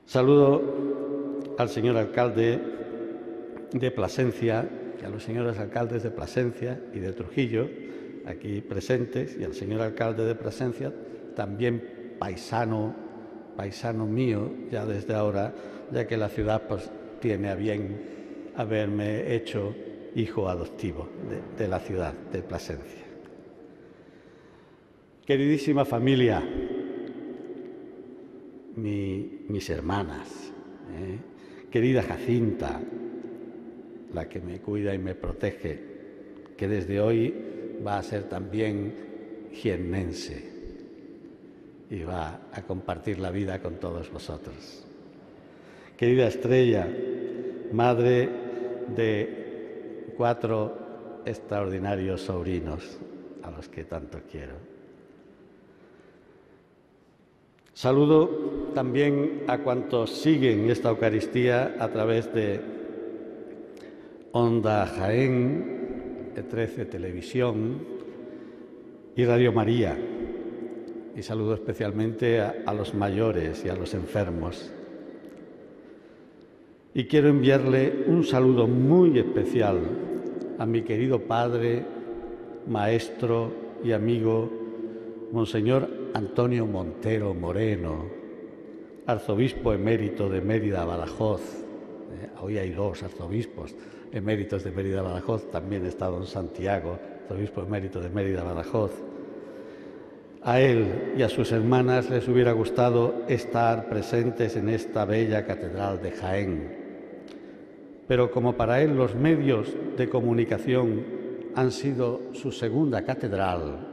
Saludo al señor alcalde de Plasencia y a los señores alcaldes de Plasencia y de Trujillo, aquí presentes, y al señor alcalde de Plasencia, también paisano mío, ya desde ahora, ya que la ciudad pues tiene a bien haberme hecho hijo adoptivo de la ciudad de Plasencia. Queridísima familia, mis hermanas, querida Jacinta, la que me cuida y me protege, que desde hoy va a ser también jiennense y va a compartir la vida con todos vosotros. Querida Estrella, madre de 4 extraordinarios sobrinos a los que tanto quiero. Saludo también a cuantos siguen esta Eucaristía a través de Onda Jaén, E13 Televisión y Radio María. Y saludo especialmente a los mayores y a los enfermos. Y quiero enviarle un saludo muy especial a mi querido padre, maestro y amigo, Monseñor Antonio Montero Moreno, arzobispo emérito de Mérida, Badajoz. Hoy hay 2 arzobispos eméritos de Mérida, Badajoz. También está don Santiago, arzobispo emérito de Mérida, Badajoz. A él y a sus hermanas les hubiera gustado estar presentes en esta bella catedral de Jaén. Pero como para él los medios de comunicación han sido su segunda catedral,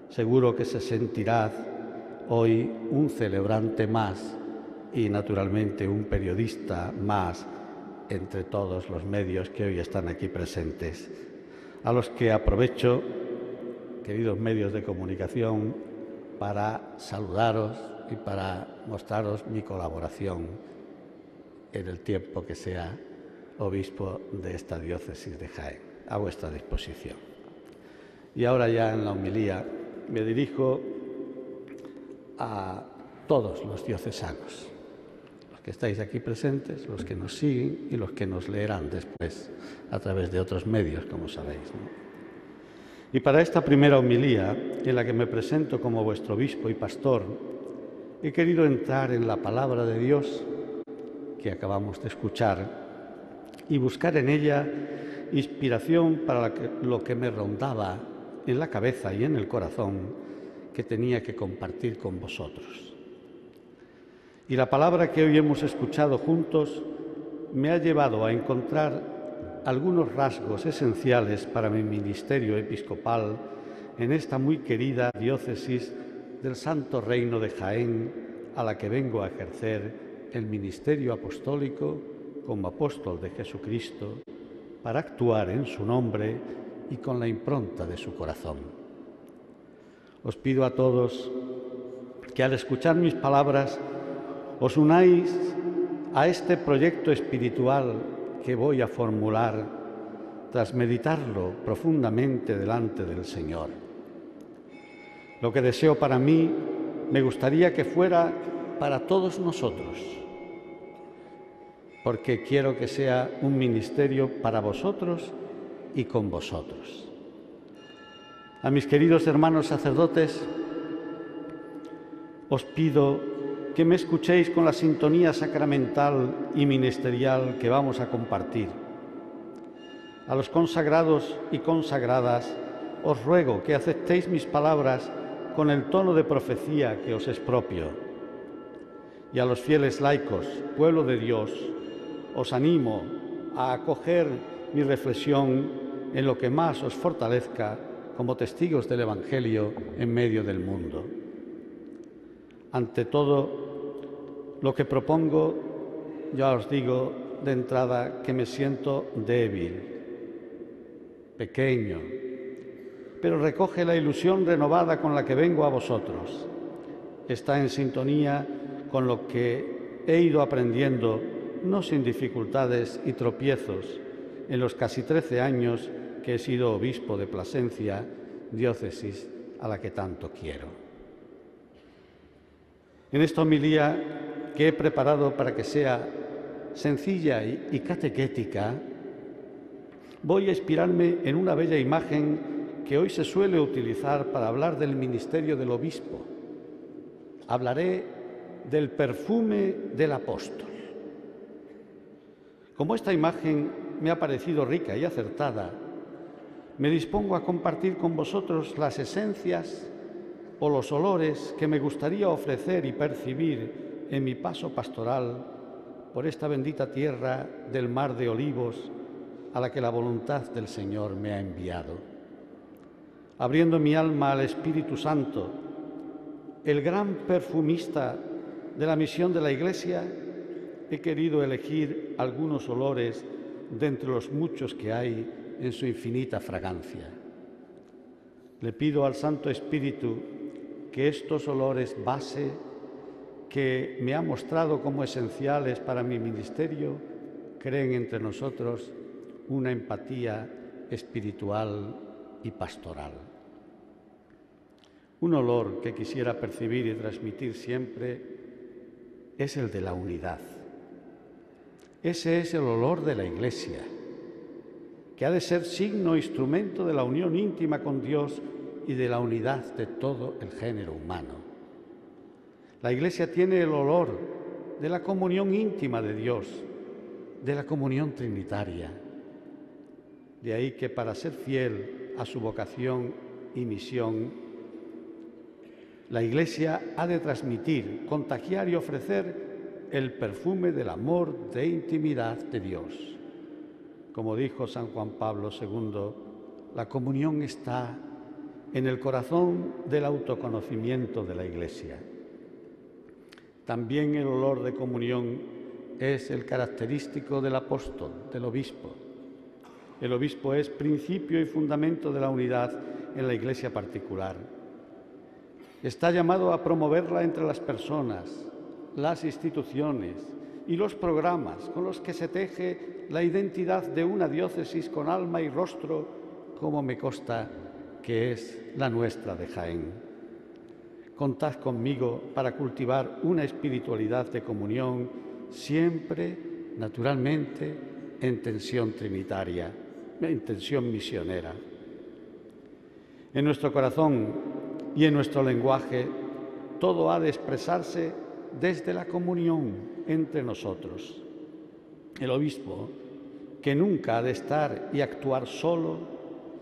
seguro que se sentirá hoy un celebrante más y naturalmente un periodista más entre todos los medios que hoy están aquí presentes, a los que aprovecho, queridos medios de comunicación, para saludaros y para mostraros mi colaboración en el tiempo que sea obispo de esta diócesis de Jaén, a vuestra disposición. Y ahora ya en la homilía me dirijo a todos los diocesanos, los que estáis aquí presentes, los que nos siguen y los que nos leerán después a través de otros medios, como sabéis, ¿no? Y para esta primera homilía, en la que me presento como vuestro obispo y pastor, he querido entrar en la palabra de Dios que acabamos de escuchar y buscar en ella inspiración para lo que me rondaba en la cabeza y en el corazón que tenía que compartir con vosotros. Y la palabra que hoy hemos escuchado juntos me ha llevado a encontrar algunos rasgos esenciales para mi ministerio episcopal en esta muy querida diócesis del Santo Reino de Jaén, a la que vengo a ejercer el ministerio apostólico como apóstol de Jesucristo, para actuar en su nombre y con la impronta de su corazón. Os pido a todos que al escuchar mis palabras os unáis a este proyecto espiritual que voy a formular tras meditarlo profundamente delante del Señor. Lo que deseo para mí, me gustaría que fuera para todos nosotros, porque quiero que sea un ministerio para vosotros y con vosotros. A mis queridos hermanos sacerdotes, os pido que me escuchéis con la sintonía sacramental y ministerial que vamos a compartir. A los consagrados y consagradas, os ruego que aceptéis mis palabras con el tono de profecía que os es propio. Y a los fieles laicos, pueblo de Dios, os animo a acoger mi reflexión en lo que más os fortalezca como testigos del Evangelio en medio del mundo. Ante todo, lo que propongo, ya os digo de entrada que me siento débil, pequeño, pero recoge la ilusión renovada con la que vengo a vosotros. Está en sintonía con lo que he ido aprendiendo, no sin dificultades y tropiezos, en los casi 13 años que he sido obispo de Plasencia, diócesis a la que tanto quiero. En esta homilía que he preparado para que sea sencilla y catequética, voy a inspirarme en una bella imagen que hoy se suele utilizar para hablar del ministerio del obispo. Hablaré del perfume del apóstol. Como esta imagen me ha parecido rica y acertada, me dispongo a compartir con vosotros las esencias o los olores que me gustaría ofrecer y percibir en mi paso pastoral por esta bendita tierra del Mar de Olivos a la que la voluntad del Señor me ha enviado. Abriendo mi alma al Espíritu Santo, el gran perfumista de la misión de la Iglesia, he querido elegir algunos olores de entre los muchos que hay en su infinita fragancia. Le pido al Santo Espíritu que estos olores base que me ha mostrado como esenciales para mi ministerio creen entre nosotros una empatía espiritual y pastoral. Un olor que quisiera percibir y transmitir siempre es el de la unidad. Ese es el olor de la Iglesia, que ha de ser signo e instrumento de la unión íntima con Dios y de la unidad de todo el género humano. La Iglesia tiene el olor de la comunión íntima de Dios, de la comunión trinitaria. De ahí que para ser fiel a su vocación y misión, la Iglesia ha de transmitir, contagiar y ofrecer el perfume del amor de intimidad de Dios. Como dijo San Juan Pablo II, la comunión está en el corazón del autoconocimiento de la Iglesia. También el olor de comunión es el característico del apóstol, del obispo. El obispo es principio y fundamento de la unidad en la Iglesia particular. Está llamado a promoverla entre las personas, las instituciones y los programas con los que se teje la identidad de una diócesis con alma y rostro, como me consta que es la nuestra de Jaén. Contad conmigo para cultivar una espiritualidad de comunión, siempre, naturalmente, en tensión trinitaria, en tensión misionera. En nuestro corazón y en nuestro lenguaje, todo ha de expresarse desde la comunión entre nosotros. El obispo, que nunca ha de estar y actuar solo,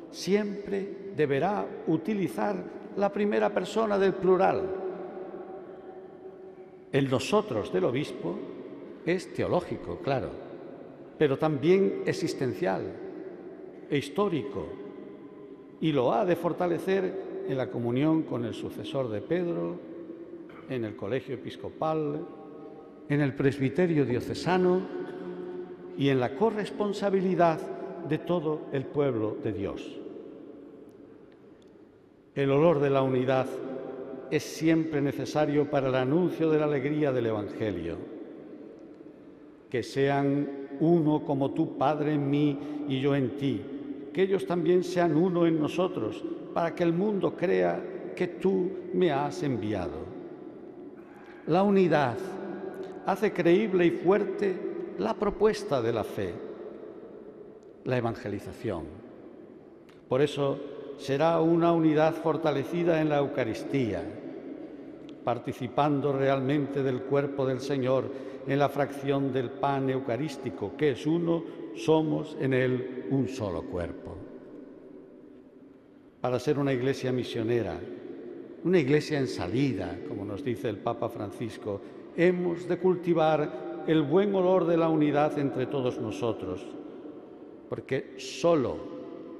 siempre deberá utilizar la primera persona del plural. El nosotros del obispo es teológico, claro, pero también existencial e histórico, y lo ha de fortalecer en la comunión con el sucesor de Pedro, en el colegio episcopal, en el presbiterio diocesano y en la corresponsabilidad de todo el pueblo de Dios. El olor de la unidad es siempre necesario para el anuncio de la alegría del Evangelio. Que sean uno como tú, Padre, en mí y yo en ti, que ellos también sean uno en nosotros, para que el mundo crea que tú me has enviado. La unidad hace creíble y fuerte la propuesta de la fe, la evangelización. Por eso será una unidad fortalecida en la Eucaristía, participando realmente del cuerpo del Señor en la fracción del pan eucarístico, que es uno, somos en él un solo cuerpo. Para ser una iglesia misionera, una iglesia en salida, como nos dice el Papa Francisco, hemos de cultivar el buen olor de la unidad entre todos nosotros, porque solo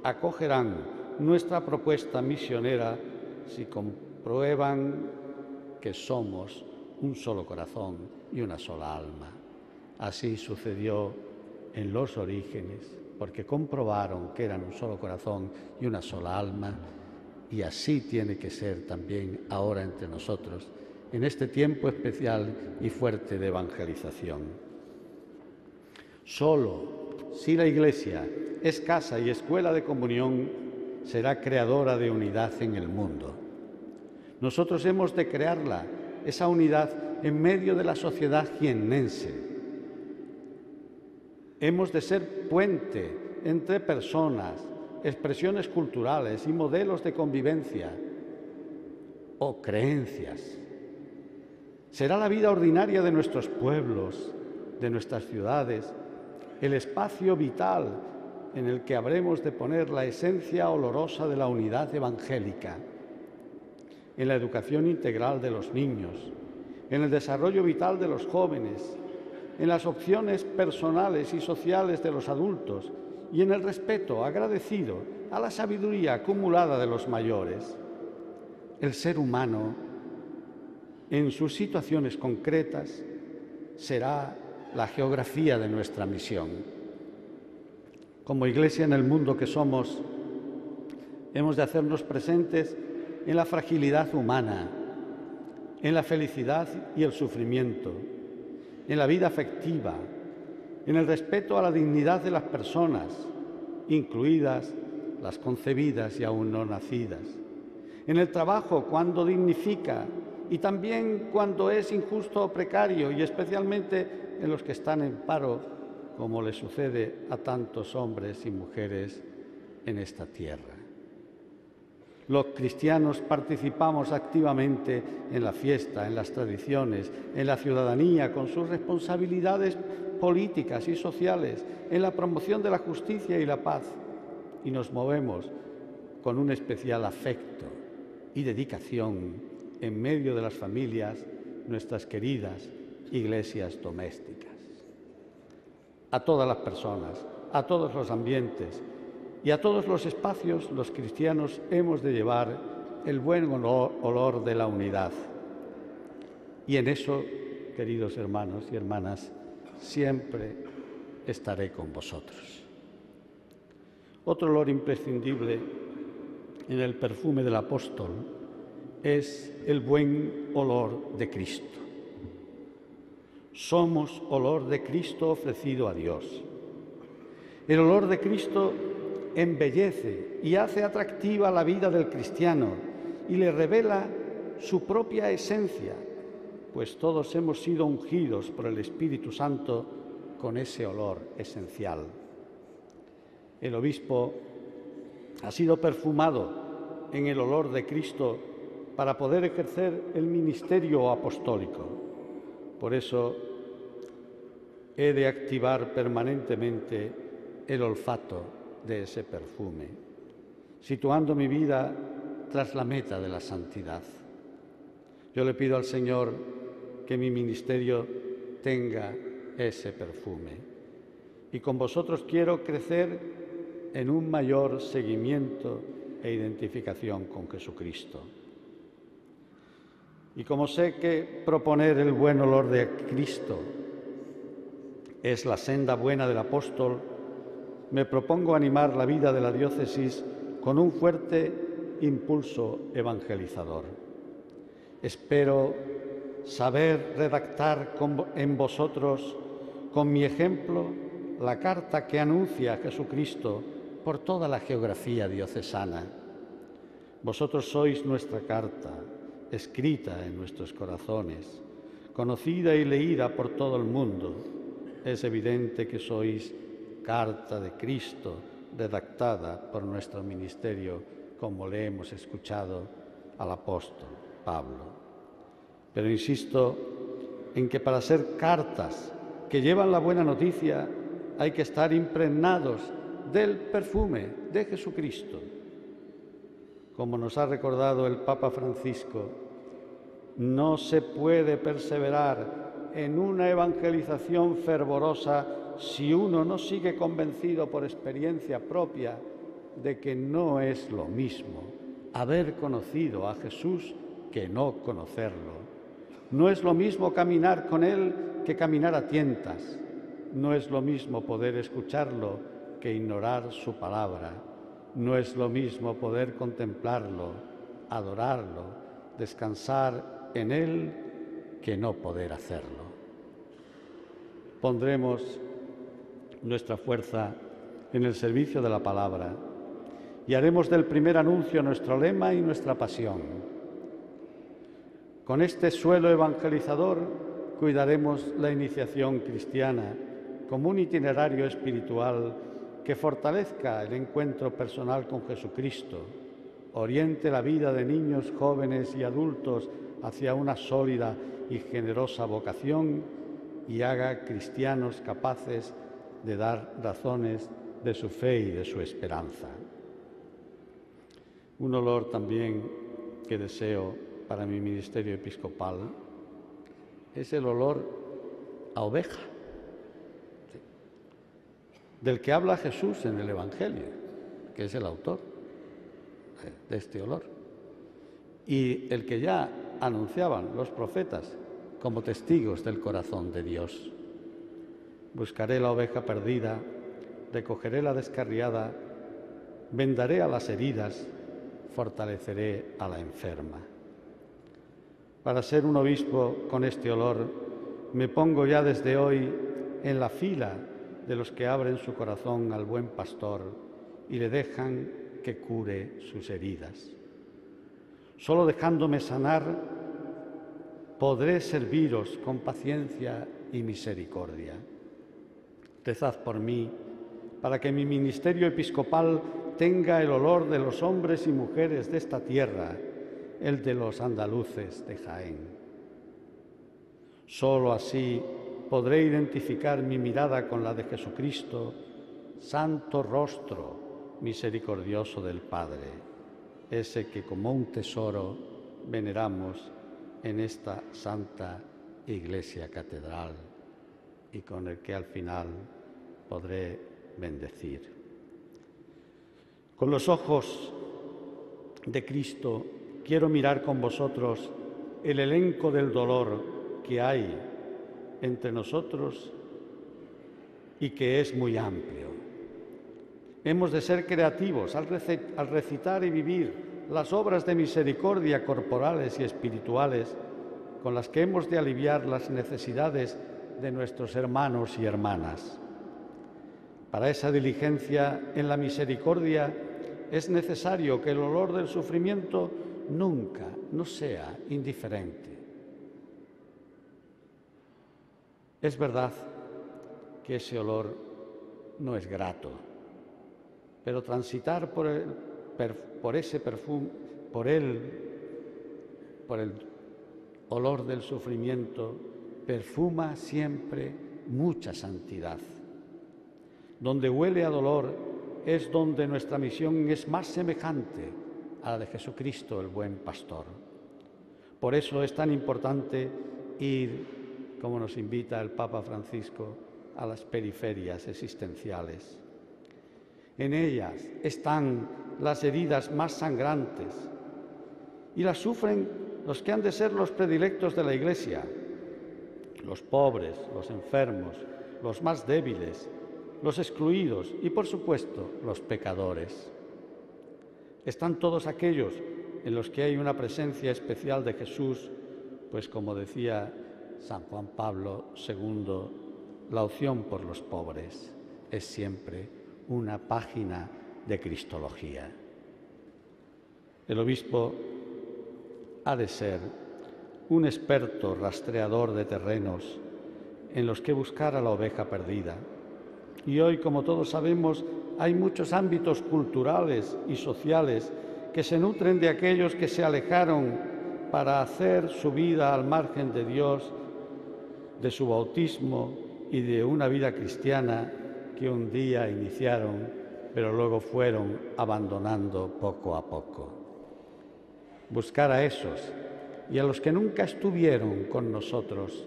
acogerán nuestra propuesta misionera si comprueban que somos un solo corazón y una sola alma. Así sucedió en los orígenes, porque comprobaron que eran un solo corazón y una sola alma, y así tiene que ser también ahora entre nosotros, en este tiempo especial y fuerte de evangelización. Solo si la Iglesia es casa y escuela de comunión, será creadora de unidad en el mundo. Nosotros hemos de crearla, esa unidad, en medio de la sociedad jiennense. Hemos de ser puente entre personas, expresiones culturales y modelos de convivencia o creencias. Será la vida ordinaria de nuestros pueblos, de nuestras ciudades, el espacio vital en el que habremos de poner la esencia olorosa de la unidad evangélica, en la educación integral de los niños, en el desarrollo vital de los jóvenes, en las opciones personales y sociales de los adultos y en el respeto agradecido a la sabiduría acumulada de los mayores. El ser humano, en sus situaciones concretas, será la geografía de nuestra misión. Como Iglesia en el mundo que somos, hemos de hacernos presentes en la fragilidad humana, en la felicidad y el sufrimiento, en la vida afectiva, en el respeto a la dignidad de las personas, incluidas las concebidas y aún no nacidas, en el trabajo cuando dignifica y también cuando es injusto o precario, y especialmente en los que están en paro, como le sucede a tantos hombres y mujeres en esta tierra. Los cristianos participamos activamente en la fiesta, en las tradiciones, en la ciudadanía, con sus responsabilidades políticas y sociales, en la promoción de la justicia y la paz, y nos movemos con un especial afecto y dedicación en medio de las familias, nuestras queridas iglesias domésticas. A todas las personas, a todos los ambientes y a todos los espacios, los cristianos hemos de llevar el buen olor de la unidad. Y en eso, queridos hermanos y hermanas, siempre estaré con vosotros. Otro olor imprescindible en el perfume del apóstol es el buen olor de Cristo. Somos olor de Cristo ofrecido a Dios. El olor de Cristo embellece y hace atractiva la vida del cristiano y le revela su propia esencia, pues todos hemos sido ungidos por el Espíritu Santo con ese olor esencial. El obispo ha sido perfumado en el olor de Cristo para poder ejercer el ministerio apostólico. Por eso he de activar permanentemente el olfato de ese perfume, situando mi vida tras la meta de la santidad. Yo le pido al Señor que mi ministerio tenga ese perfume. Y con vosotros quiero crecer en un mayor seguimiento e identificación con Jesucristo. Y como sé que proponer el buen olor de Cristo es la senda buena del apóstol, me propongo animar la vida de la diócesis con un fuerte impulso evangelizador. Espero saber redactar en vosotros, con mi ejemplo, la carta que anuncia a Jesucristo por toda la geografía diocesana. Vosotros sois nuestra carta, escrita en nuestros corazones, conocida y leída por todo el mundo. Es evidente que sois carta de Cristo, redactada por nuestro ministerio, como le hemos escuchado al apóstol Pablo. Pero insisto en que para ser cartas que llevan la buena noticia hay que estar impregnados del perfume de Jesucristo. Como nos ha recordado el Papa Francisco, no se puede perseverar en una evangelización fervorosa si uno no sigue convencido por experiencia propia de que no es lo mismo haber conocido a Jesús que no conocerlo. No es lo mismo caminar con Él que caminar a tientas. No es lo mismo poder escucharlo que ignorar su palabra. No es lo mismo poder contemplarlo, adorarlo, descansar en Él que no poder hacerlo. Pondremos nuestra fuerza en el servicio de la palabra y haremos del primer anuncio nuestro lema y nuestra pasión. Con este suelo evangelizador cuidaremos la iniciación cristiana como un itinerario espiritual que fortalezca el encuentro personal con Jesucristo, oriente la vida de niños, jóvenes y adultos hacia una sólida y generosa vocación y haga cristianos capaces de dar razones de su fe y de su esperanza. Un olor también que deseo para mi ministerio episcopal es el olor a oveja, del que habla Jesús en el Evangelio, que es el autor de este olor, y el que ya anunciaban los profetas como testigos del corazón de Dios. Buscaré la oveja perdida, recogeré la descarriada, vendaré a las heridas, fortaleceré a la enferma. Para ser un obispo con este olor, me pongo ya desde hoy en la fila de los que abren su corazón al buen pastor y le dejan que cure sus heridas. Solo dejándome sanar, podré serviros con paciencia y misericordia. Rezad por mí, para que mi ministerio episcopal tenga el olor de los hombres y mujeres de esta tierra, el de los andaluces de Jaén. Solo así podré identificar mi mirada con la de Jesucristo, santo rostro misericordioso del Padre, ese que como un tesoro veneramos en esta santa Iglesia Catedral y con el que al final podré bendecir. Con los ojos de Cristo quiero mirar con vosotros el elenco del dolor que hay entre nosotros y que es muy amplio. Hemos de ser creativos al recitar y vivir las obras de misericordia corporales y espirituales con las que hemos de aliviar las necesidades de nuestros hermanos y hermanas. Para esa diligencia en la misericordia es necesario que el olor del sufrimiento nunca nos sea indiferente. Es verdad que ese olor no es grato, pero transitar por el olor del sufrimiento perfuma siempre mucha santidad. Donde huele a dolor es donde nuestra misión es más semejante a la de Jesucristo, el buen pastor. Por eso es tan importante ir, como nos invita el Papa Francisco, a las periferias existenciales. En ellas están las heridas más sangrantes y las sufren los que han de ser los predilectos de la Iglesia, los pobres, los enfermos, los más débiles, los excluidos y, por supuesto, los pecadores. Están todos aquellos en los que hay una presencia especial de Jesús, pues como decía San Juan Pablo II, la opción por los pobres es siempre una página de cristología. El obispo ha de ser un experto rastreador de terrenos en los que buscar a la oveja perdida. Y hoy, como todos sabemos, hay muchos ámbitos culturales y sociales que se nutren de aquellos que se alejaron para hacer su vida al margen de Dios, de su bautismo y de una vida cristiana que un día iniciaron, pero luego fueron abandonando poco a poco. Buscar a esos y a los que nunca estuvieron con nosotros,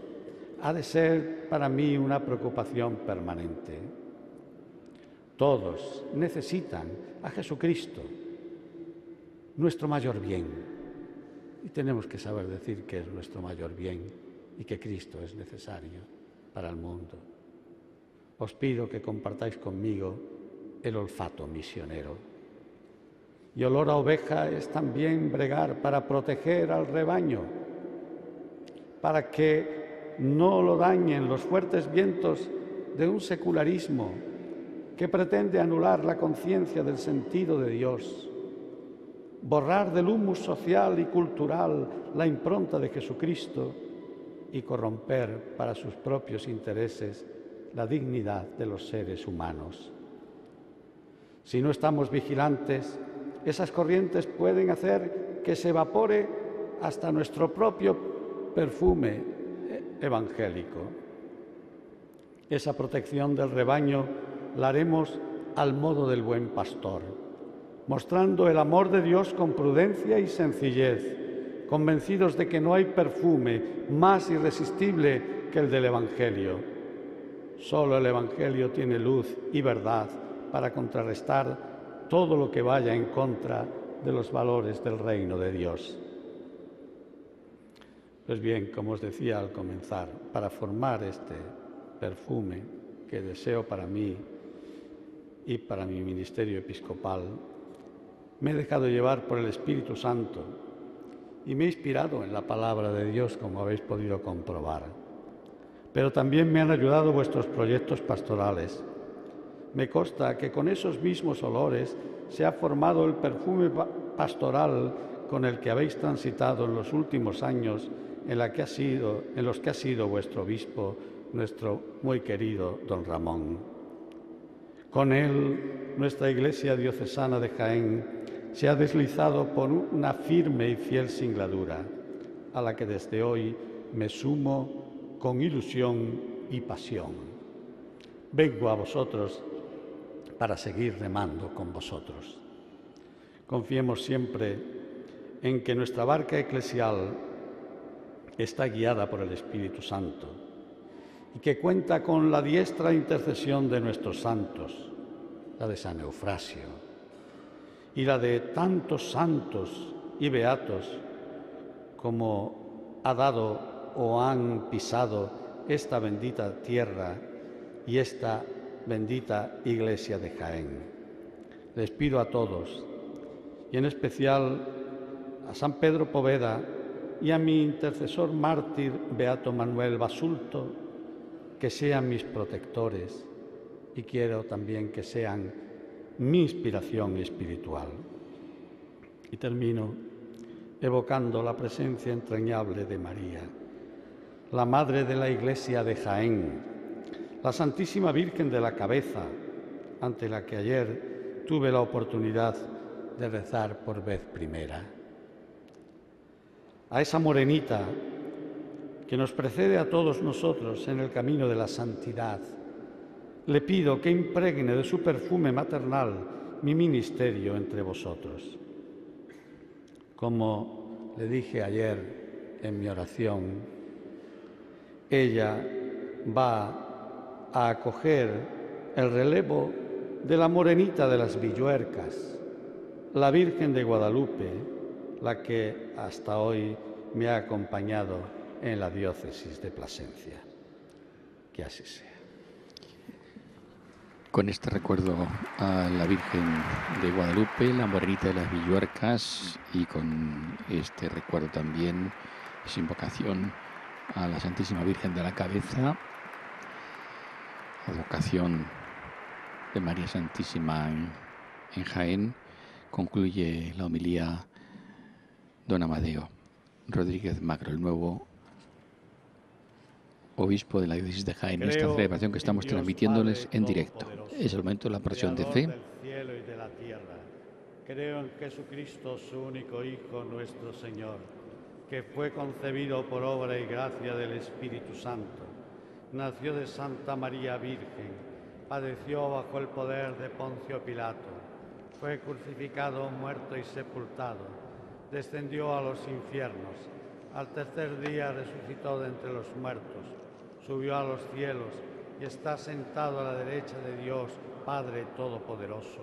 ha de ser para mí una preocupación permanente. Todos necesitan a Jesucristo, nuestro mayor bien. Y tenemos que saber decir que es nuestro mayor bien y que Cristo es necesario para el mundo. Os pido que compartáis conmigo el olfato misionero. Y olor a oveja es también bregar para proteger al rebaño, para que no lo dañen los fuertes vientos de un secularismo que pretende anular la conciencia del sentido de Dios, borrar del humus social y cultural la impronta de Jesucristo y corromper para sus propios intereses la dignidad de los seres humanos. Si no estamos vigilantes, esas corrientes pueden hacer que se evapore hasta nuestro propio perfume evangélico. Esa protección del rebaño la haremos al modo del buen pastor, mostrando el amor de Dios con prudencia y sencillez, convencidos de que no hay perfume más irresistible que el del Evangelio. Solo el Evangelio tiene luz y verdad para contrarrestar todo lo que vaya en contra de los valores del reino de Dios. Pues bien, como os decía al comenzar, para formar este perfume que deseo para mí y para mi ministerio episcopal, me he dejado llevar por el Espíritu Santo y me he inspirado en la palabra de Dios, como habéis podido comprobar. Pero también me han ayudado vuestros proyectos pastorales. Me consta que con esos mismos olores se ha formado el perfume pastoral con el que habéis transitado en los últimos años en los que ha sido vuestro obispo, nuestro muy querido don Ramón. Con él, nuestra Iglesia diocesana de Jaén se ha deslizado por una firme y fiel singladura, a la que desde hoy me sumo con ilusión y pasión. Vengo a vosotros para seguir remando con vosotros. Confiemos siempre en que nuestra barca eclesial está guiada por el Espíritu Santo y que cuenta con la diestra intercesión de nuestros santos, la de San Eufrasio y la de tantos santos y beatos como ha dado o han pisado esta bendita tierra y esta bendita Iglesia de Jaén. Les pido a todos, y en especial a San Pedro Poveda y a mi intercesor mártir Beato Manuel Basulto, que sean mis protectores y quiero también que sean mi inspiración espiritual. Y termino evocando la presencia entrañable de María, la Madre de la Iglesia de Jaén, la Santísima Virgen de la Cabeza, ante la que ayer tuve la oportunidad de rezar por vez primera. A esa morenita que nos precede a todos nosotros en el camino de la santidad, le pido que impregne de su perfume maternal mi ministerio entre vosotros. Como le dije ayer en mi oración, ella va a acoger el relevo de la morenita de las Villuercas, la Virgen de Guadalupe, la que hasta hoy me ha acompañado en la diócesis de Plasencia. Que así sea. Con este recuerdo a la Virgen de Guadalupe, la morenita de las Villuercas, y con este recuerdo también, esa invocación a la Santísima Virgen de la Cabeza, advocación de María Santísima en Jaén, concluye la homilía don Amadeo Rodríguez Magro, el nuevo obispo de la diócesis de Jaén, en esta celebración que estamos transmitiéndoles en directo. Es el momento de la profesión de fe. Del cielo y de la tierra. Creo en Jesucristo, su único Hijo, nuestro Señor, que fue concebido por obra y gracia del Espíritu Santo. Nació de Santa María Virgen, padeció bajo el poder de Poncio Pilato, fue crucificado, muerto y sepultado, descendió a los infiernos, al tercer día resucitó de entre los muertos, subió a los cielos y está sentado a la derecha de Dios, Padre Todopoderoso.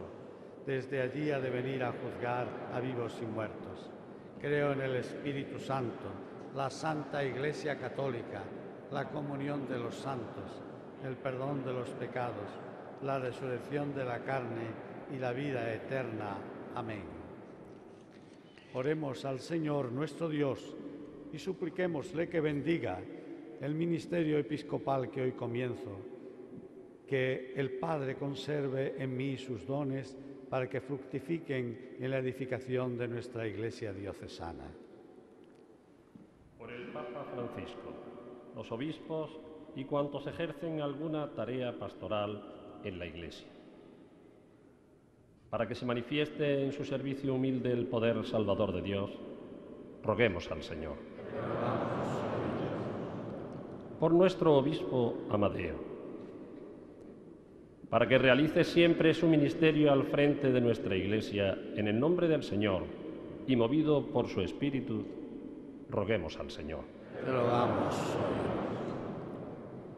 Desde allí ha de venir a juzgar a vivos y muertos. Creo en el Espíritu Santo, la Santa Iglesia Católica, la comunión de los santos, el perdón de los pecados, la resurrección de la carne y la vida eterna. Amén. Oremos al Señor nuestro Dios y supliquémosle que bendiga el ministerio episcopal que hoy comienzo, que el Padre conserve en mí sus dones para que fructifiquen en la edificación de nuestra Iglesia diocesana. Por el Papa Francisco, los obispos y cuantos ejercen alguna tarea pastoral en la Iglesia, para que se manifieste en su servicio humilde el poder salvador de Dios, roguemos al Señor. Por nuestro obispo Amadeo, para que realice siempre su ministerio al frente de nuestra Iglesia en el nombre del Señor y movido por su Espíritu, roguemos al Señor. Te rogamos.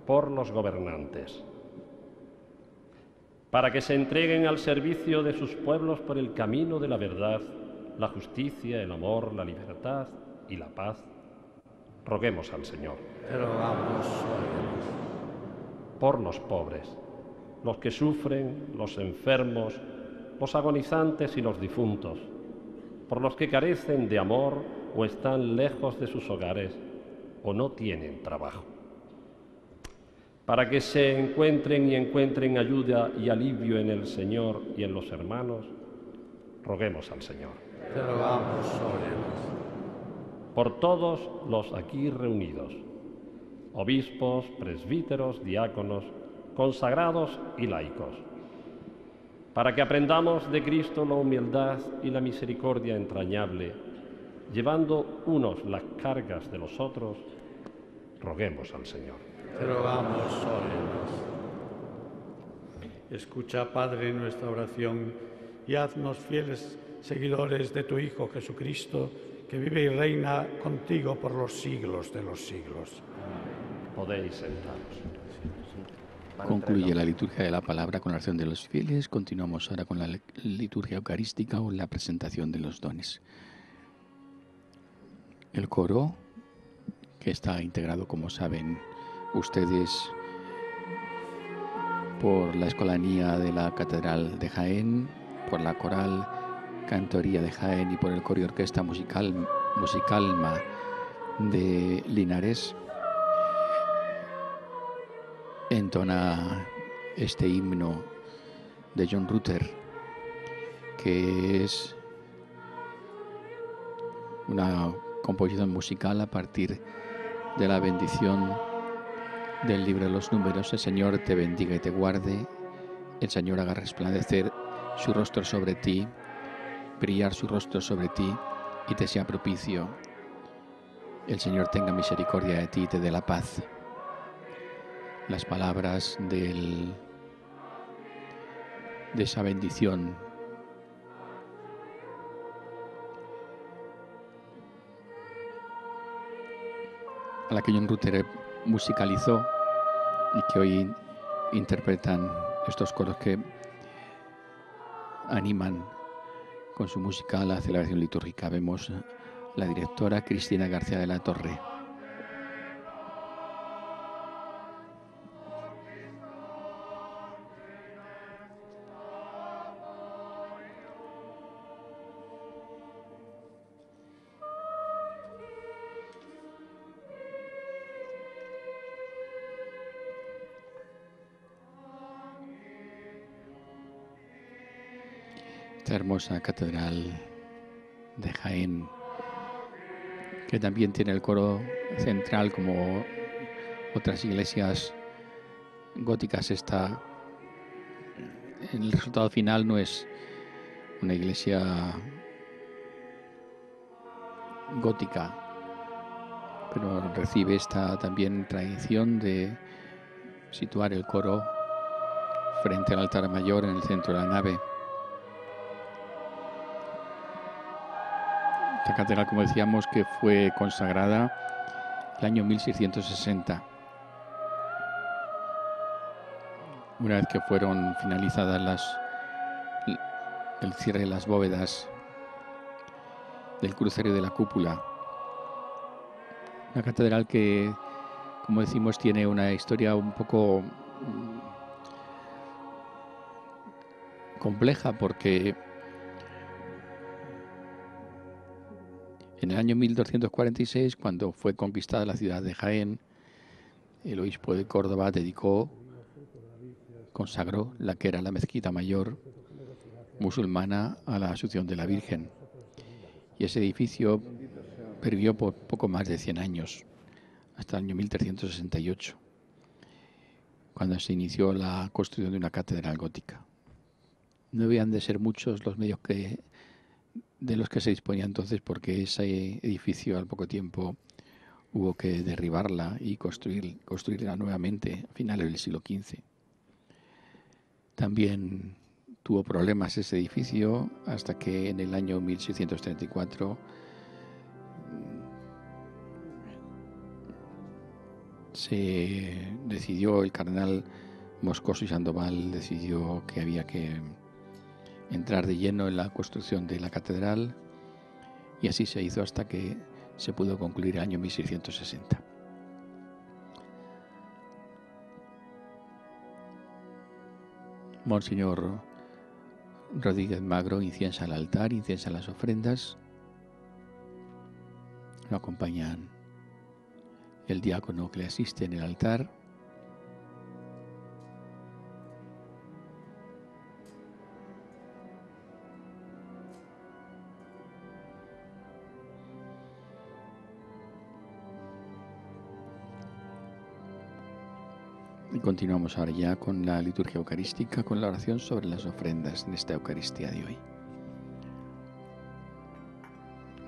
Por los gobernantes, para que se entreguen al servicio de sus pueblos por el camino de la verdad, la justicia, el amor, la libertad y la paz, roguemos al Señor. Te rogamos. Por los pobres, los que sufren, los enfermos, los agonizantes y los difuntos, por los que carecen de amor o están lejos de sus hogares o no tienen trabajo, para que se encuentren ayuda y alivio en el Señor y en los hermanos, roguemos al Señor. Te rogamos, óyenos. Por todos los aquí reunidos, obispos, presbíteros, diáconos, consagrados y laicos, para que aprendamos de Cristo la humildad y la misericordia entrañable, llevando unos las cargas de los otros, roguemos al Señor. Te rogamos, óyenos. Escucha, Padre, nuestra oración y haznos fieles seguidores de tu Hijo Jesucristo, que vive y reina contigo por los siglos de los siglos. Podéis sentaros. Concluye la liturgia de la palabra con la oración de los fieles. Continuamos ahora con la liturgia eucarística o la presentación de los dones. El coro, que está integrado, como saben ustedes, por la Escolanía de la Catedral de Jaén, por la Coral Cantoría de Jaén y por el coro y orquesta Musicalma de Linares, entona este himno de John Rutter, que es una composición musical a partir de la bendición del libro de los Números. El Señor te bendiga y te guarde, el Señor haga resplandecer su rostro sobre ti, brillar su rostro sobre ti y te sea propicio. El Señor tenga misericordia de ti y te dé la paz. Las palabras de esa bendición a la que John Rutter musicalizó y que hoy interpretan estos coros que animan con su música la celebración litúrgica. Vemos la directora Cristina García de la Torre. Esta hermosa catedral de Jaén, que también tiene el coro central como otras iglesias góticas, está, el resultado final no es una iglesia gótica, pero recibe esta también tradición de situar el coro frente al altar mayor en el centro de la nave. Esta catedral, como decíamos, que fue consagrada el año 1660 Una vez que fueron finalizadas el cierre de las bóvedas del crucero de la cúpula, una catedral que, como decimos, tiene una historia un poco compleja, porque en el año 1246, cuando fue conquistada la ciudad de Jaén, el obispo de Córdoba consagró la que era la mezquita mayor musulmana a la Asunción de la Virgen. Y ese edificio pervivió por poco más de 100 años, hasta el año 1368, cuando se inició la construcción de una catedral gótica. No debían de ser muchos los medios de los que se disponía entonces, porque ese edificio al poco tiempo hubo que derribarla y construirla nuevamente a finales del siglo XV. También tuvo problemas ese edificio hasta que en el año 1634 se decidió, el cardenal Moscoso y Sandoval decidió que había que entrar de lleno en la construcción de la catedral, y así se hizo hasta que se pudo concluir el año 1660. Monseñor Rodríguez Magro inciensa el altar, inciensa las ofrendas. Lo acompañan el diácono que le asiste en el altar. Y continuamos ahora ya con la liturgia eucarística, con la oración sobre las ofrendas en esta Eucaristía de hoy.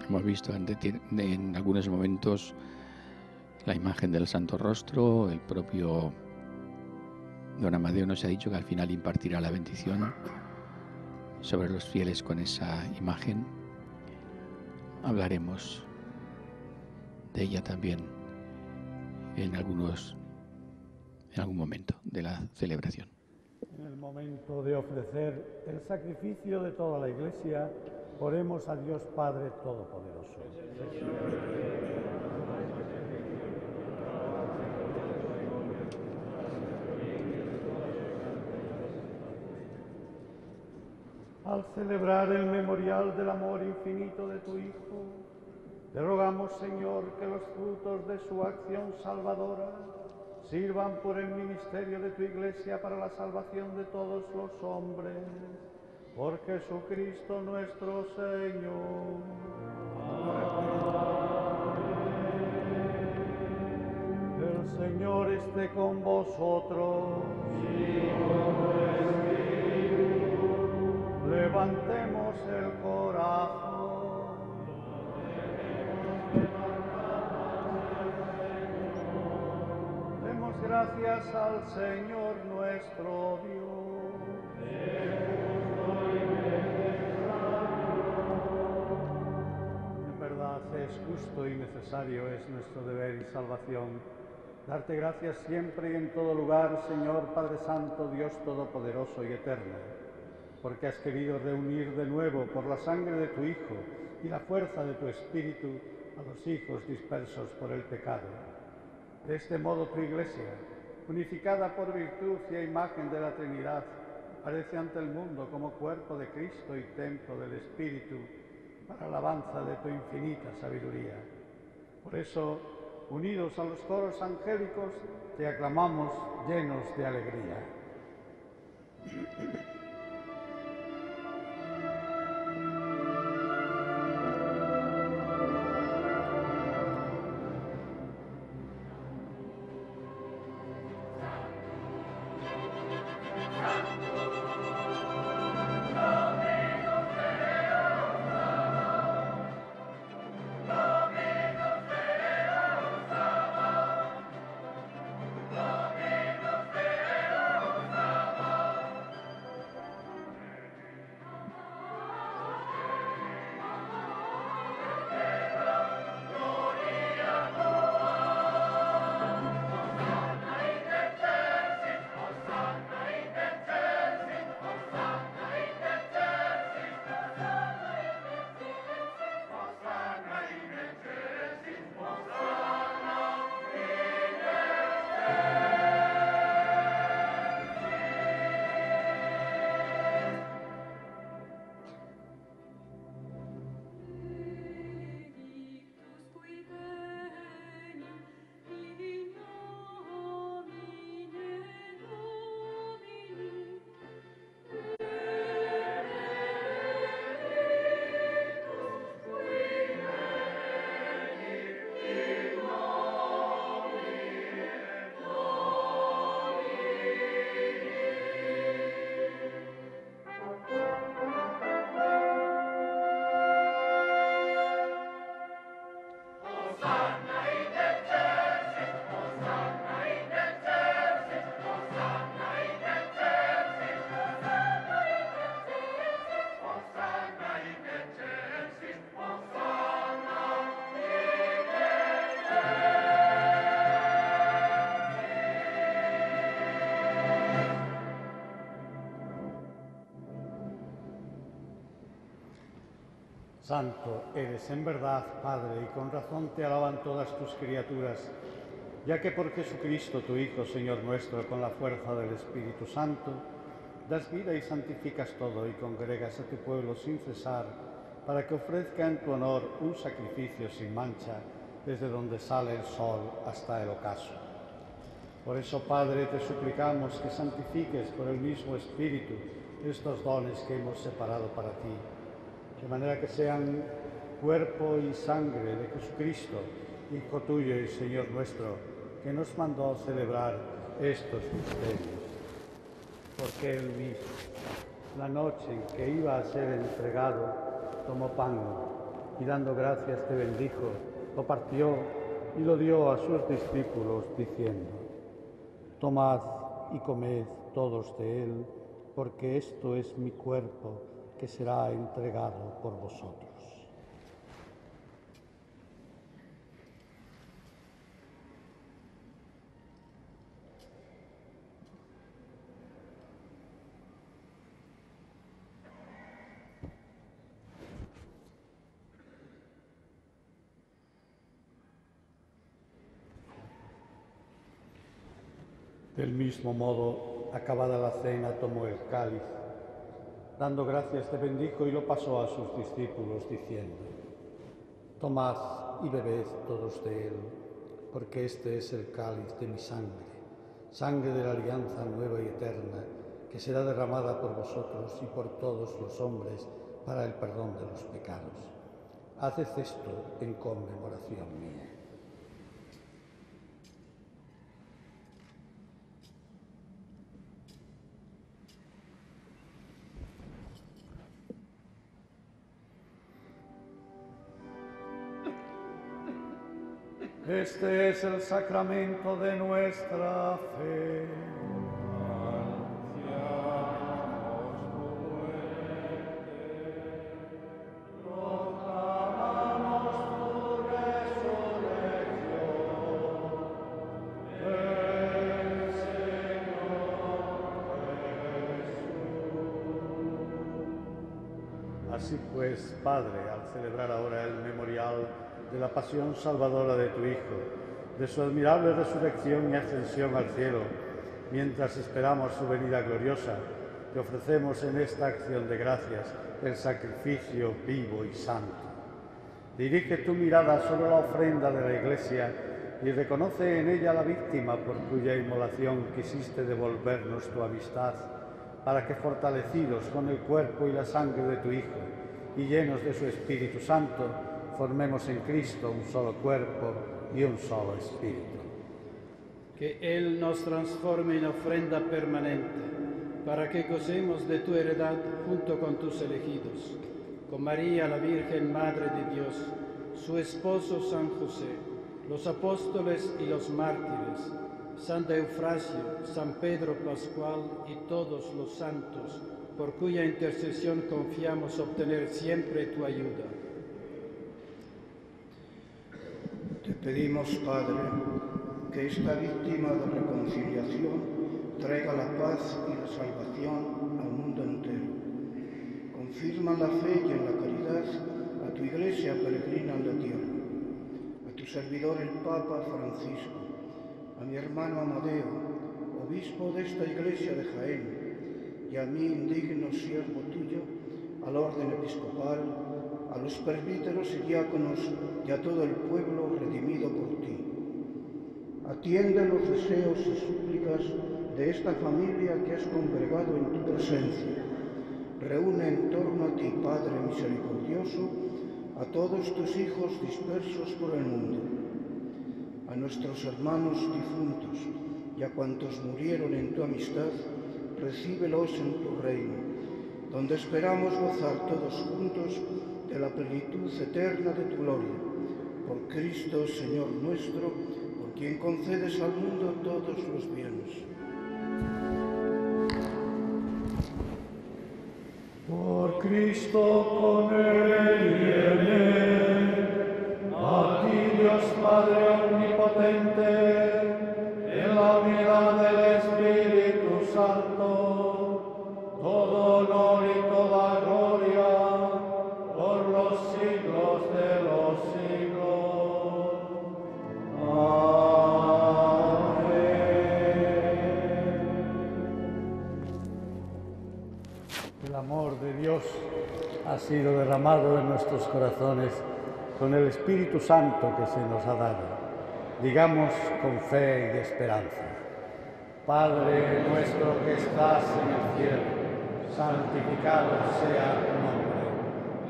Hemos visto en algunos momentos la imagen del Santo Rostro. El propio don Amadeo nos ha dicho que al final impartirá la bendición sobre los fieles con esa imagen. Hablaremos de ella también en algún momento de la celebración. En el momento de ofrecer el sacrificio de toda la Iglesia, oremos a Dios Padre Todopoderoso. Al celebrar el memorial del amor infinito de tu Hijo, te rogamos, Señor, que los frutos de su acción salvadora sirvan por el ministerio de tu Iglesia para la salvación de todos los hombres. Por Jesucristo nuestro Señor. Amén. El Señor esté con vosotros. Y con tu espíritu. Levantemos el corazón. Demos gracias al Señor nuestro Dios. En verdad es justo y necesario, es nuestro deber y salvación, darte gracias siempre y en todo lugar, Señor Padre Santo, Dios Todopoderoso y Eterno, porque has querido reunir de nuevo por la sangre de tu Hijo y la fuerza de tu Espíritu a los hijos dispersos por el pecado. De este modo tu Iglesia, unificada por virtud y a imagen de la Trinidad, aparece ante el mundo como cuerpo de Cristo y templo del Espíritu, para alabanza de tu infinita sabiduría. Por eso, unidos a los coros angélicos, te aclamamos llenos de alegría. Santo eres en verdad, Padre, y con razón te alaban todas tus criaturas, ya que por Jesucristo, tu Hijo, Señor nuestro, con la fuerza del Espíritu Santo, das vida y santificas todo y congregas a tu pueblo sin cesar, para que ofrezca en tu honor un sacrificio sin mancha, desde donde sale el sol hasta el ocaso. Por eso, Padre, te suplicamos que santifiques por el mismo Espíritu estos dones que hemos separado para ti, de manera que sean cuerpo y sangre de Jesucristo, Hijo tuyo y Señor nuestro, que nos mandó celebrar estos misterios. Porque Él mismo, la noche en que iba a ser entregado, tomó pan y dando gracias te bendijo, lo partió y lo dio a sus discípulos, diciendo: Tomad y comed todos de él, porque esto es mi cuerpo, que será entregado por vosotros. Del mismo modo, acabada la cena, tomó el cáliz. Dando gracias, te bendijo y lo pasó a sus discípulos, diciendo: Tomad y bebed todos de él, porque este es el cáliz de mi sangre, sangre de la alianza nueva y eterna, que será derramada por vosotros y por todos los hombres para el perdón de los pecados. Haced esto en conmemoración mía. Este es el sacramento de nuestra fe. Así pues, Padre, al celebrar ahora el memorial de la pasión salvadora de tu Hijo, de su admirable resurrección y ascensión al cielo, mientras esperamos su venida gloriosa, te ofrecemos en esta acción de gracias el sacrificio vivo y santo. Dirige tu mirada sobre la ofrenda de la Iglesia y reconoce en ella la víctima por cuya inmolación quisiste devolvernos tu amistad, para que, fortalecidos con el cuerpo y la sangre de tu Hijo y llenos de su Espíritu Santo, formemos en Cristo un solo cuerpo y un solo espíritu. Que Él nos transforme en ofrenda permanente, para que gocemos de tu heredad junto con tus elegidos, con María, la Virgen Madre de Dios, su esposo San José, los apóstoles y los mártires, Santa Eufrasio, San Pedro Pascual y todos los santos, por cuya intercesión confiamos obtener siempre tu ayuda. Te pedimos, Padre, que esta víctima de reconciliación traiga la paz y la salvación al mundo entero. Confirma en la fe y en la caridad a tu Iglesia peregrina en la tierra, a tu servidor el Papa Francisco, a mi hermano Amadeo, obispo de esta Iglesia de Jaén, y a mí, indigno siervo tuyo, al orden episcopal, a los presbíteros y diáconos y a todo el pueblo redimido por ti. Atiende los deseos y súplicas de esta familia que has congregado en tu presencia. Reúne en torno a ti, Padre misericordioso, a todos tus hijos dispersos por el mundo, a nuestros hermanos difuntos y a cuantos murieron en tu amistad, recíbelos en tu reino, donde esperamos gozar todos juntos de la plenitud eterna de tu gloria. Por Cristo, Señor nuestro, por quien concedes al mundo todos los bienes. Por Cristo, con Él y en Él, a ti, Dios Padre omnipotente, en la unidad del Espíritu Santo, todo honor y toda gloria por los siglos de Dios ha sido derramado en nuestros corazones con el Espíritu Santo que se nos ha dado. Digamos con fe y esperanza: Padre nuestro que estás en el cielo, santificado sea tu nombre.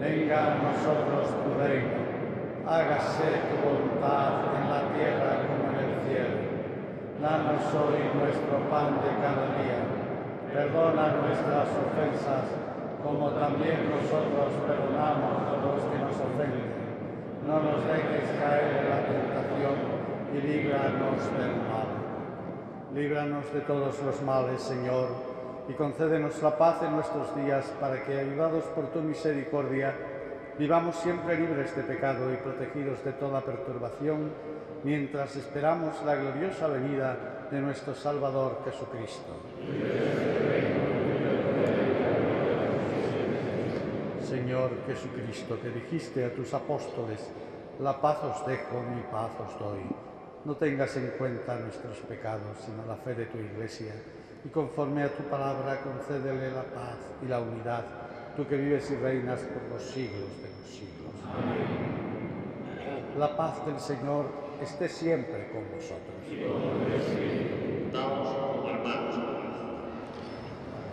Venga a nosotros tu reino. Hágase tu voluntad en la tierra como en el cielo. Danos hoy nuestro pan de cada día. Perdona nuestras ofensas, como también nosotros perdonamos a los que nos ofenden. No nos dejes caer en la tentación y líbranos del mal. Líbranos de todos los males, Señor, y concédenos la paz en nuestros días, para que, ayudados por tu misericordia, vivamos siempre libres de pecado y protegidos de toda perturbación, mientras esperamos la gloriosa venida de nuestro Salvador Jesucristo. Señor Jesucristo, que dijiste a tus apóstoles: la paz os dejo, mi paz os doy. No tengas en cuenta nuestros pecados, sino la fe de tu Iglesia, y conforme a tu palabra concédele la paz y la unidad, tú que vives y reinas por los siglos de los siglos. Amén. La paz del Señor esté siempre con vosotros.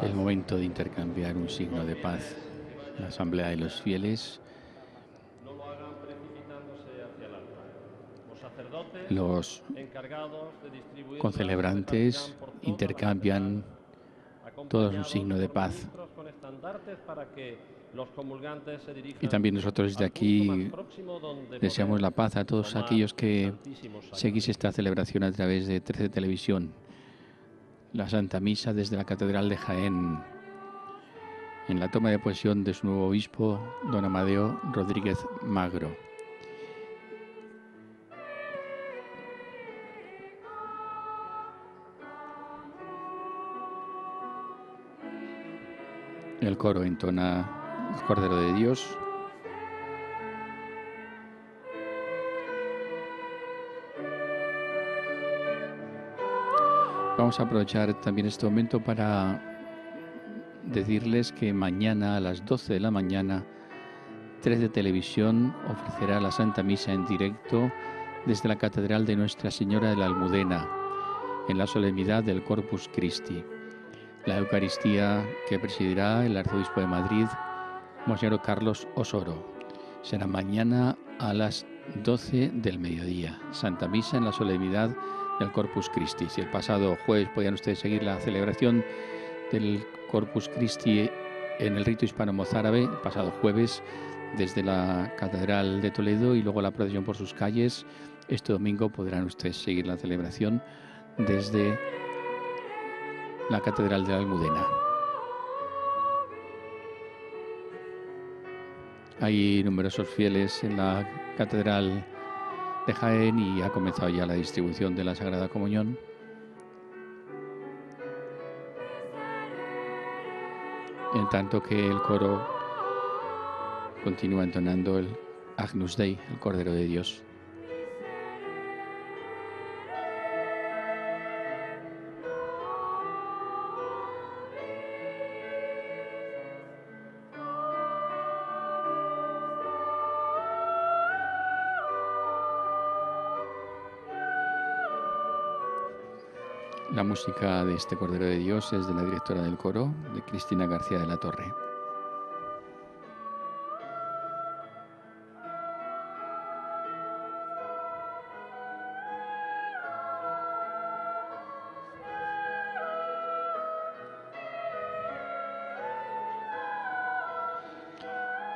El momento de intercambiar un signo de paz. La Asamblea de los Fieles, los concelebrantes intercambian todos un signo de paz. Y también nosotros desde aquí deseamos la paz a todos aquellos que seguís esta celebración a través de 13 Televisión. La Santa Misa desde la Catedral de Jaén, en la toma de posesión de su nuevo obispo, don Amadeo Rodríguez Magro. El coro entona el Cordero de Dios. Vamos a aprovechar también este momento para decirles que mañana a las 12 de la mañana 13 Televisión ofrecerá la Santa Misa en directo desde la Catedral de Nuestra Señora de la Almudena, en la solemnidad del Corpus Christi. La Eucaristía que presidirá el Arzobispo de Madrid, Monseñor Carlos Osoro. Será mañana a las 12 del mediodía. Santa Misa en la solemnidad del Corpus Christi. Si el pasado jueves podían ustedes seguir la celebración del Corpus Christi en el rito hispano-mozárabe, el pasado jueves desde la Catedral de Toledo y luego la procesión por sus calles, este domingo podrán ustedes seguir la celebración desde la Catedral de la Almudena. Hay numerosos fieles en la Catedral de Jaén y ha comenzado ya la distribución de la Sagrada Comunión. En tanto que el coro continúa entonando el Agnus Dei, el Cordero de Dios. La música de este Cordero de Dios es de la directora del coro, de Cristina García de la Torre.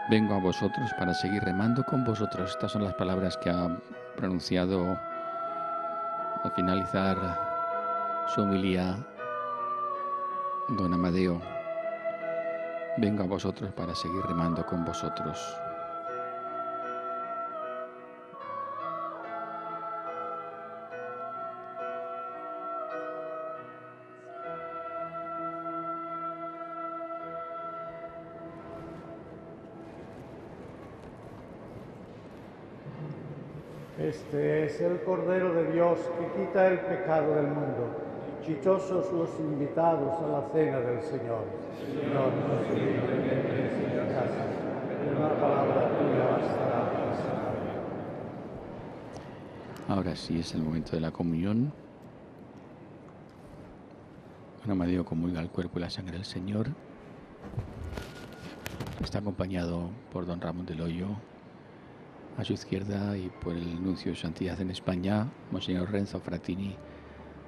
Vengo a vosotros para seguir remando con vosotros. Estas son las palabras que ha pronunciado al finalizar su homilía don Amadeo. Vengo a vosotros para seguir remando con vosotros. Este es el Cordero de Dios que quita el pecado del mundo. Dichosos los invitados a la cena del Señor. Señor, no soy digno de que entres en mi casa, pero una palabra tuya bastará para sanarme. Ahora sí es el momento de la comunión. Don Amadeo comulga el cuerpo y la sangre del Señor. Está acompañado por don Ramón del Hoyo a su izquierda y por el nuncio de Santidad en España, Monseñor Renzo Frattini,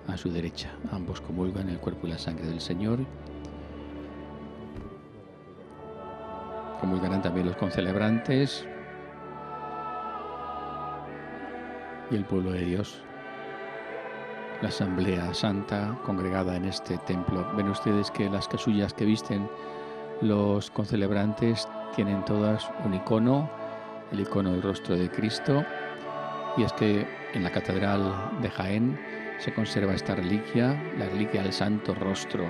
a su derecha. Ambos comulgan el cuerpo y la sangre del Señor. Comulgarán también los concelebrantes y el pueblo de Dios, la Asamblea Santa congregada en este templo. Ven ustedes que las casullas que visten los concelebrantes tienen todas un icono, el icono del rostro de Cristo, y es que en la Catedral de Jaén se conserva esta reliquia, la reliquia del Santo Rostro.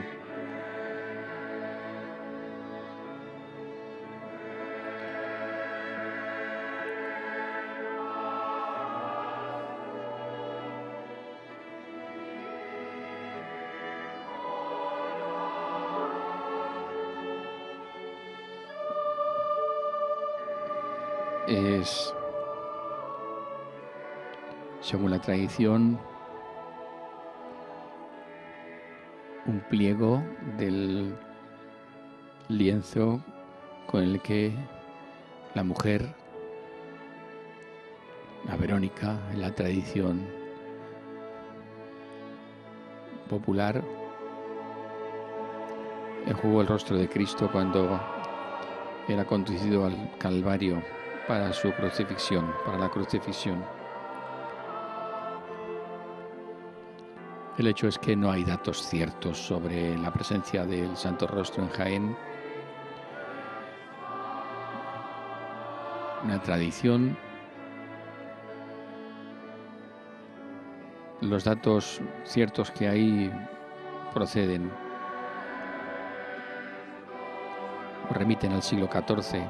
Es, según la tradición, un pliego del lienzo con el que la mujer, la Verónica, en la tradición popular, enjugó el rostro de Cristo cuando era conducido al Calvario para su crucifixión, para la crucifixión. El hecho es que no hay datos ciertos sobre la presencia del Santo Rostro en Jaén. Una tradición. Los datos ciertos que hay proceden o remiten al siglo XIV,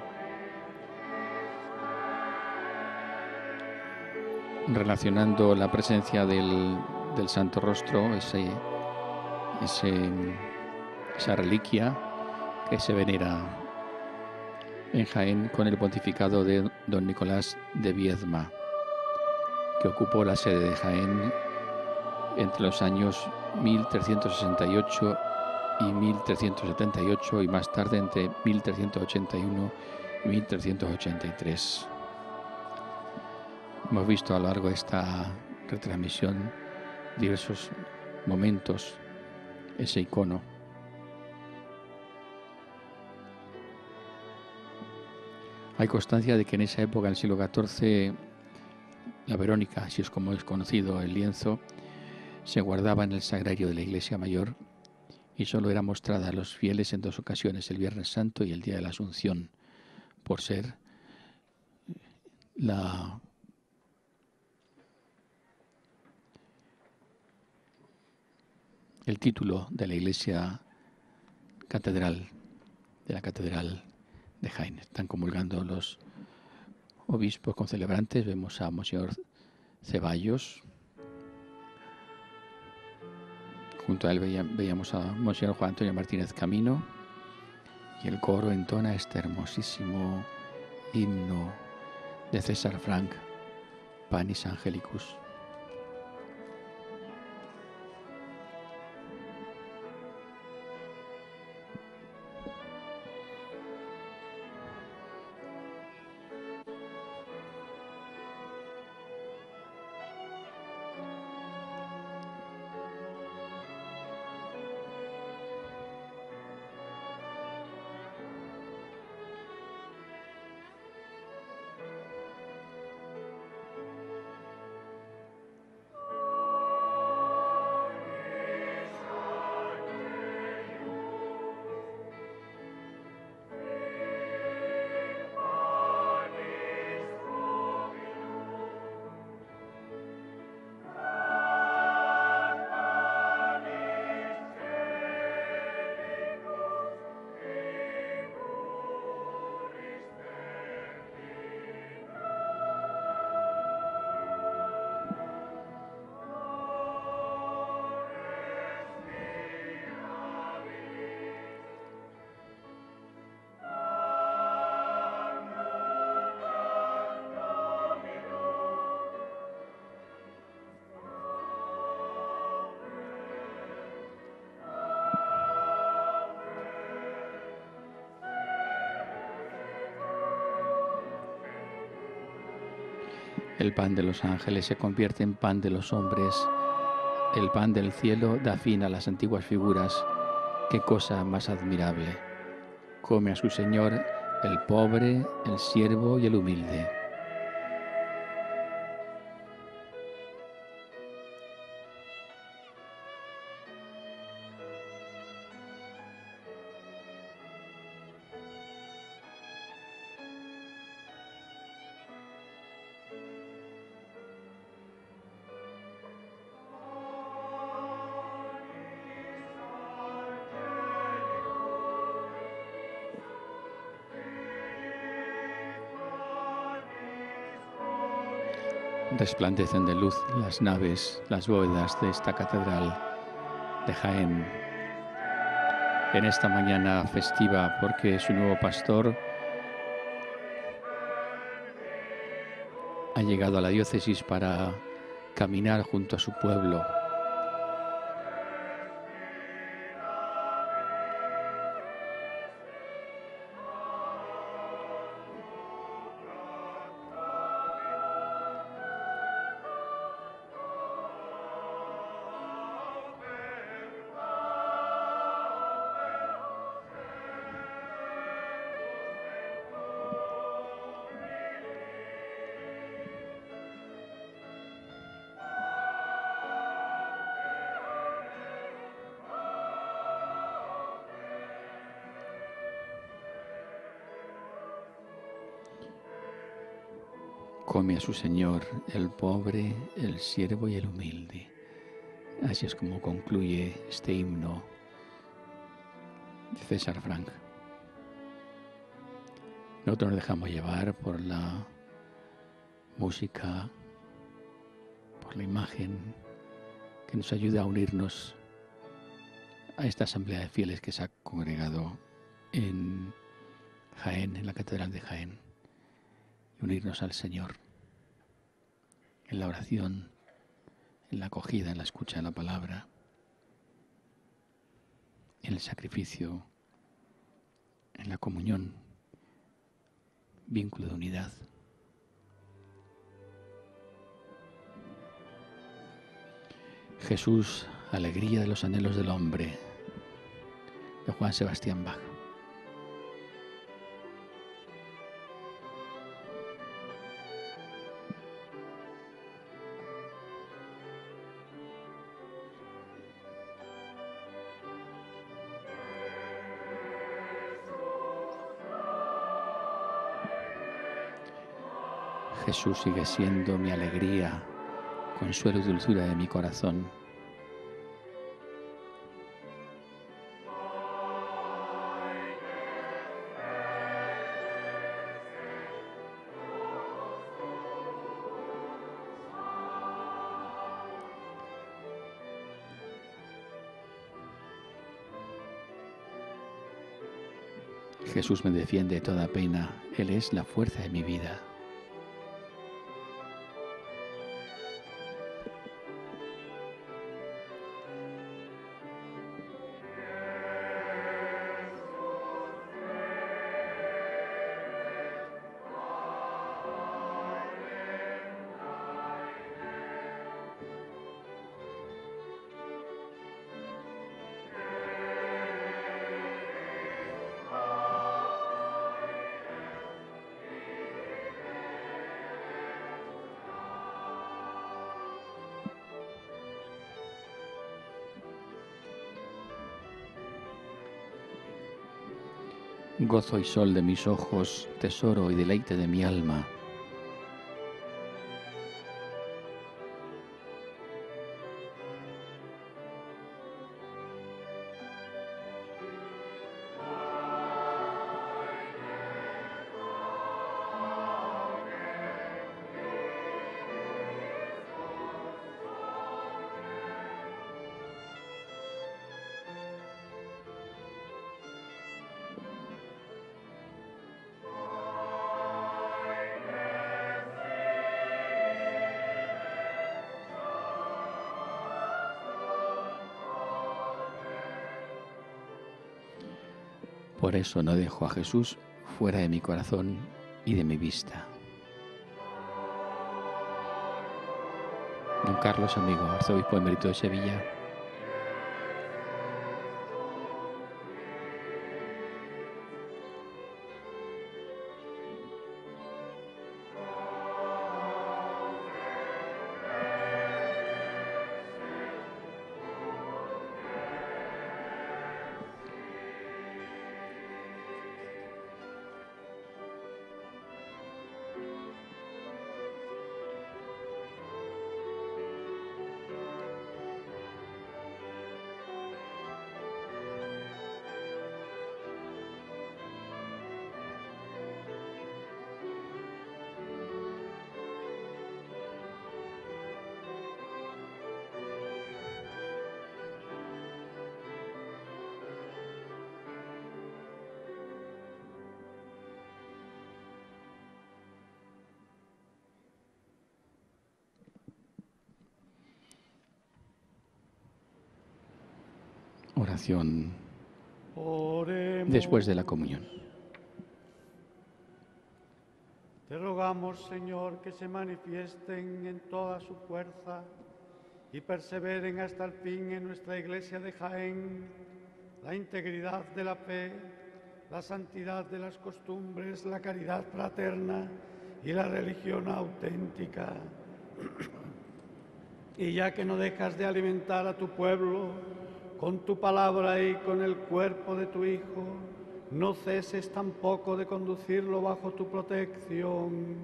relacionando la presencia del Santo Rostro, esa reliquia que se venera en Jaén, con el pontificado de don Nicolás de Viedma, que ocupó la sede de Jaén entre los años 1368 y 1378 y más tarde entre 1381 y 1383. Hemos visto a lo largo de esta retransmisión diversos momentos, ese icono. Hay constancia de que en esa época, en el siglo XIV, la Verónica, así es como es conocido el lienzo, se guardaba en el sagrario de la Iglesia Mayor y solo era mostrada a los fieles en dos ocasiones, el Viernes Santo y el Día de la Asunción, por ser el título de la Iglesia Catedral, de la Catedral de Jaén. Están comulgando los obispos concelebrantes. Vemos a Monseñor Ceballos. Junto a él veíamos a Monseñor Juan Antonio Martínez Camino, y el coro entona este hermosísimo himno de César Franck, Panis Angelicus. El pan de los ángeles se convierte en pan de los hombres. El pan del cielo da fin a las antiguas figuras. ¡Qué cosa más admirable! Come a su Señor el pobre, el siervo y el humilde. Resplandecen de luz las naves, las bóvedas de esta catedral de Jaén en esta mañana festiva, porque su nuevo pastor ha llegado a la diócesis para caminar junto a su pueblo. Come a su Señor el pobre, el siervo y el humilde. Así es como concluye este himno de César Frank. Nosotros nos dejamos llevar por la música, por la imagen, que nos ayuda a unirnos a esta asamblea de fieles que se ha congregado en Jaén, en la Catedral de Jaén, y unirnos al Señor en la oración, en la acogida, en la escucha de la palabra, en el sacrificio, en la comunión, vínculo de unidad. Jesús, alegría de los anhelos del hombre, de Juan Sebastián Bach. Jesús sigue siendo mi alegría, consuelo y dulzura de mi corazón. Jesús me defiende de toda pena, Él es la fuerza de mi vida. Gozo y sol de mis ojos, tesoro y deleite de mi alma. Por eso no dejo a Jesús fuera de mi corazón y de mi vista. don Carlos Amigo, arzobispo emérito de Sevilla. Oración después de la comunión. Te rogamos, Señor, que se manifiesten en toda su fuerza y perseveren hasta el fin en nuestra Iglesia de Jaén la integridad de la fe, la santidad de las costumbres, la caridad fraterna y la religión auténtica. Y ya que no dejas de alimentar a tu pueblo con tu palabra y con el cuerpo de tu Hijo, no ceses tampoco de conducirlo bajo tu protección,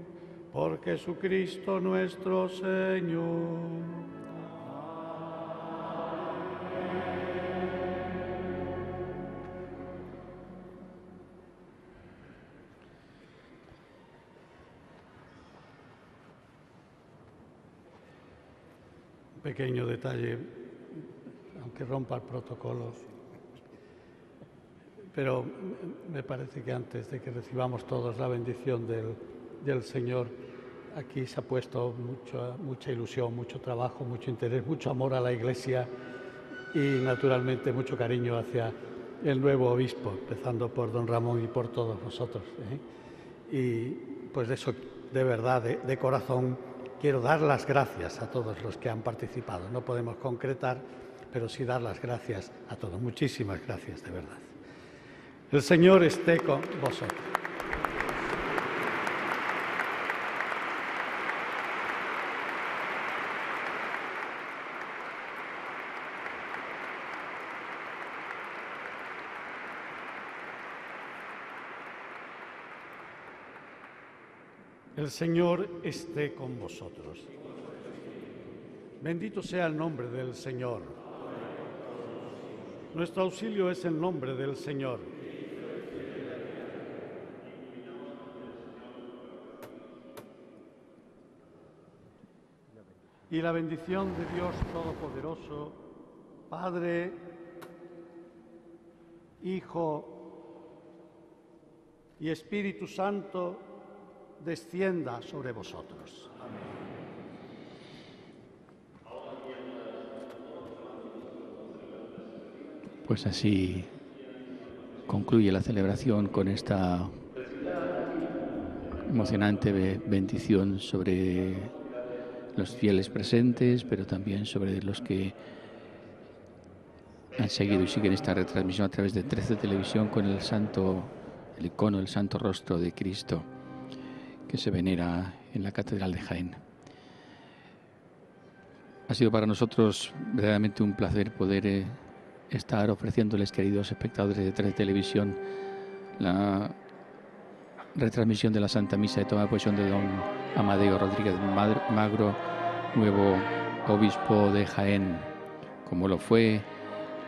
por Jesucristo nuestro Señor. Un pequeño detalle, aunque rompa el protocolo, pero me parece que antes de que recibamos todos la bendición del Señor, aquí se ha puesto mucha ilusión, mucho trabajo, mucho interés, mucho amor a la Iglesia y naturalmente mucho cariño hacia el nuevo obispo, empezando por don Ramón y por todos nosotros. Y pues eso, de verdad, de corazón, quiero dar las gracias a todos los que han participado. No podemos concretar, pero sí dar las gracias a todos. Muchísimas gracias, de verdad. El Señor esté con vosotros. El Señor esté con vosotros. Bendito sea el nombre del Señor. Nuestro auxilio es el nombre del Señor. Y la bendición de Dios Todopoderoso, Padre, Hijo y Espíritu Santo, descienda sobre vosotros. Pues así concluye la celebración con esta emocionante bendición sobre los fieles presentes, pero también sobre los que han seguido y siguen esta retransmisión a través de 13 Televisión con el icono del Santo Rostro de Cristo, que se venera en la Catedral de Jaén. Ha sido para nosotros verdaderamente un placer poder estar ofreciéndoles, queridos espectadores de 13 Televisión, la retransmisión de la Santa Misa de toma de posesión de don Amadeo Rodríguez Magro, nuevo obispo de Jaén, como lo fue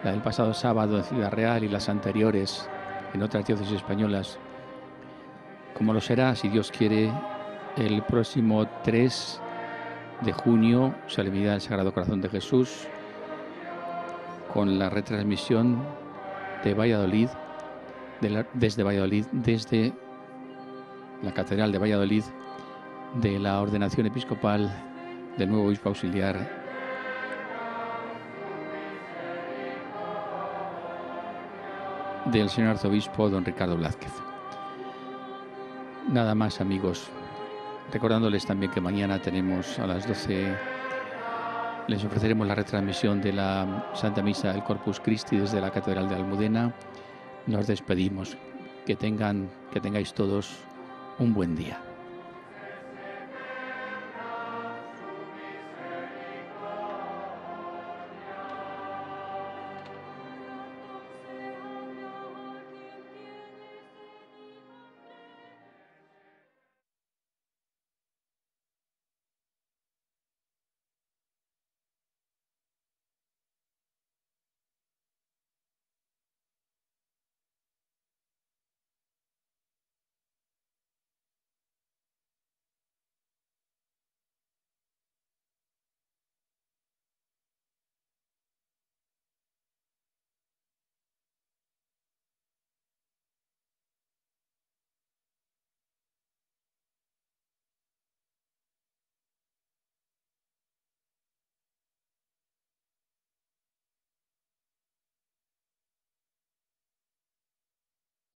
la del pasado sábado en Ciudad Real y las anteriores en otras diócesis españolas, como lo será, si Dios quiere, el próximo 3 de junio, solemnidad del Sagrado Corazón de Jesús, con la retransmisión de Valladolid, desde la Catedral de Valladolid, de la ordenación episcopal del nuevo obispo auxiliar del señor arzobispo don Ricardo Blázquez. Nada más, amigos, recordándoles también que mañana tenemos a las 12 Les ofreceremos la retransmisión de la Santa Misa del Corpus Christi desde la Catedral de Almudena. Nos despedimos. Que tengáis todos un buen día.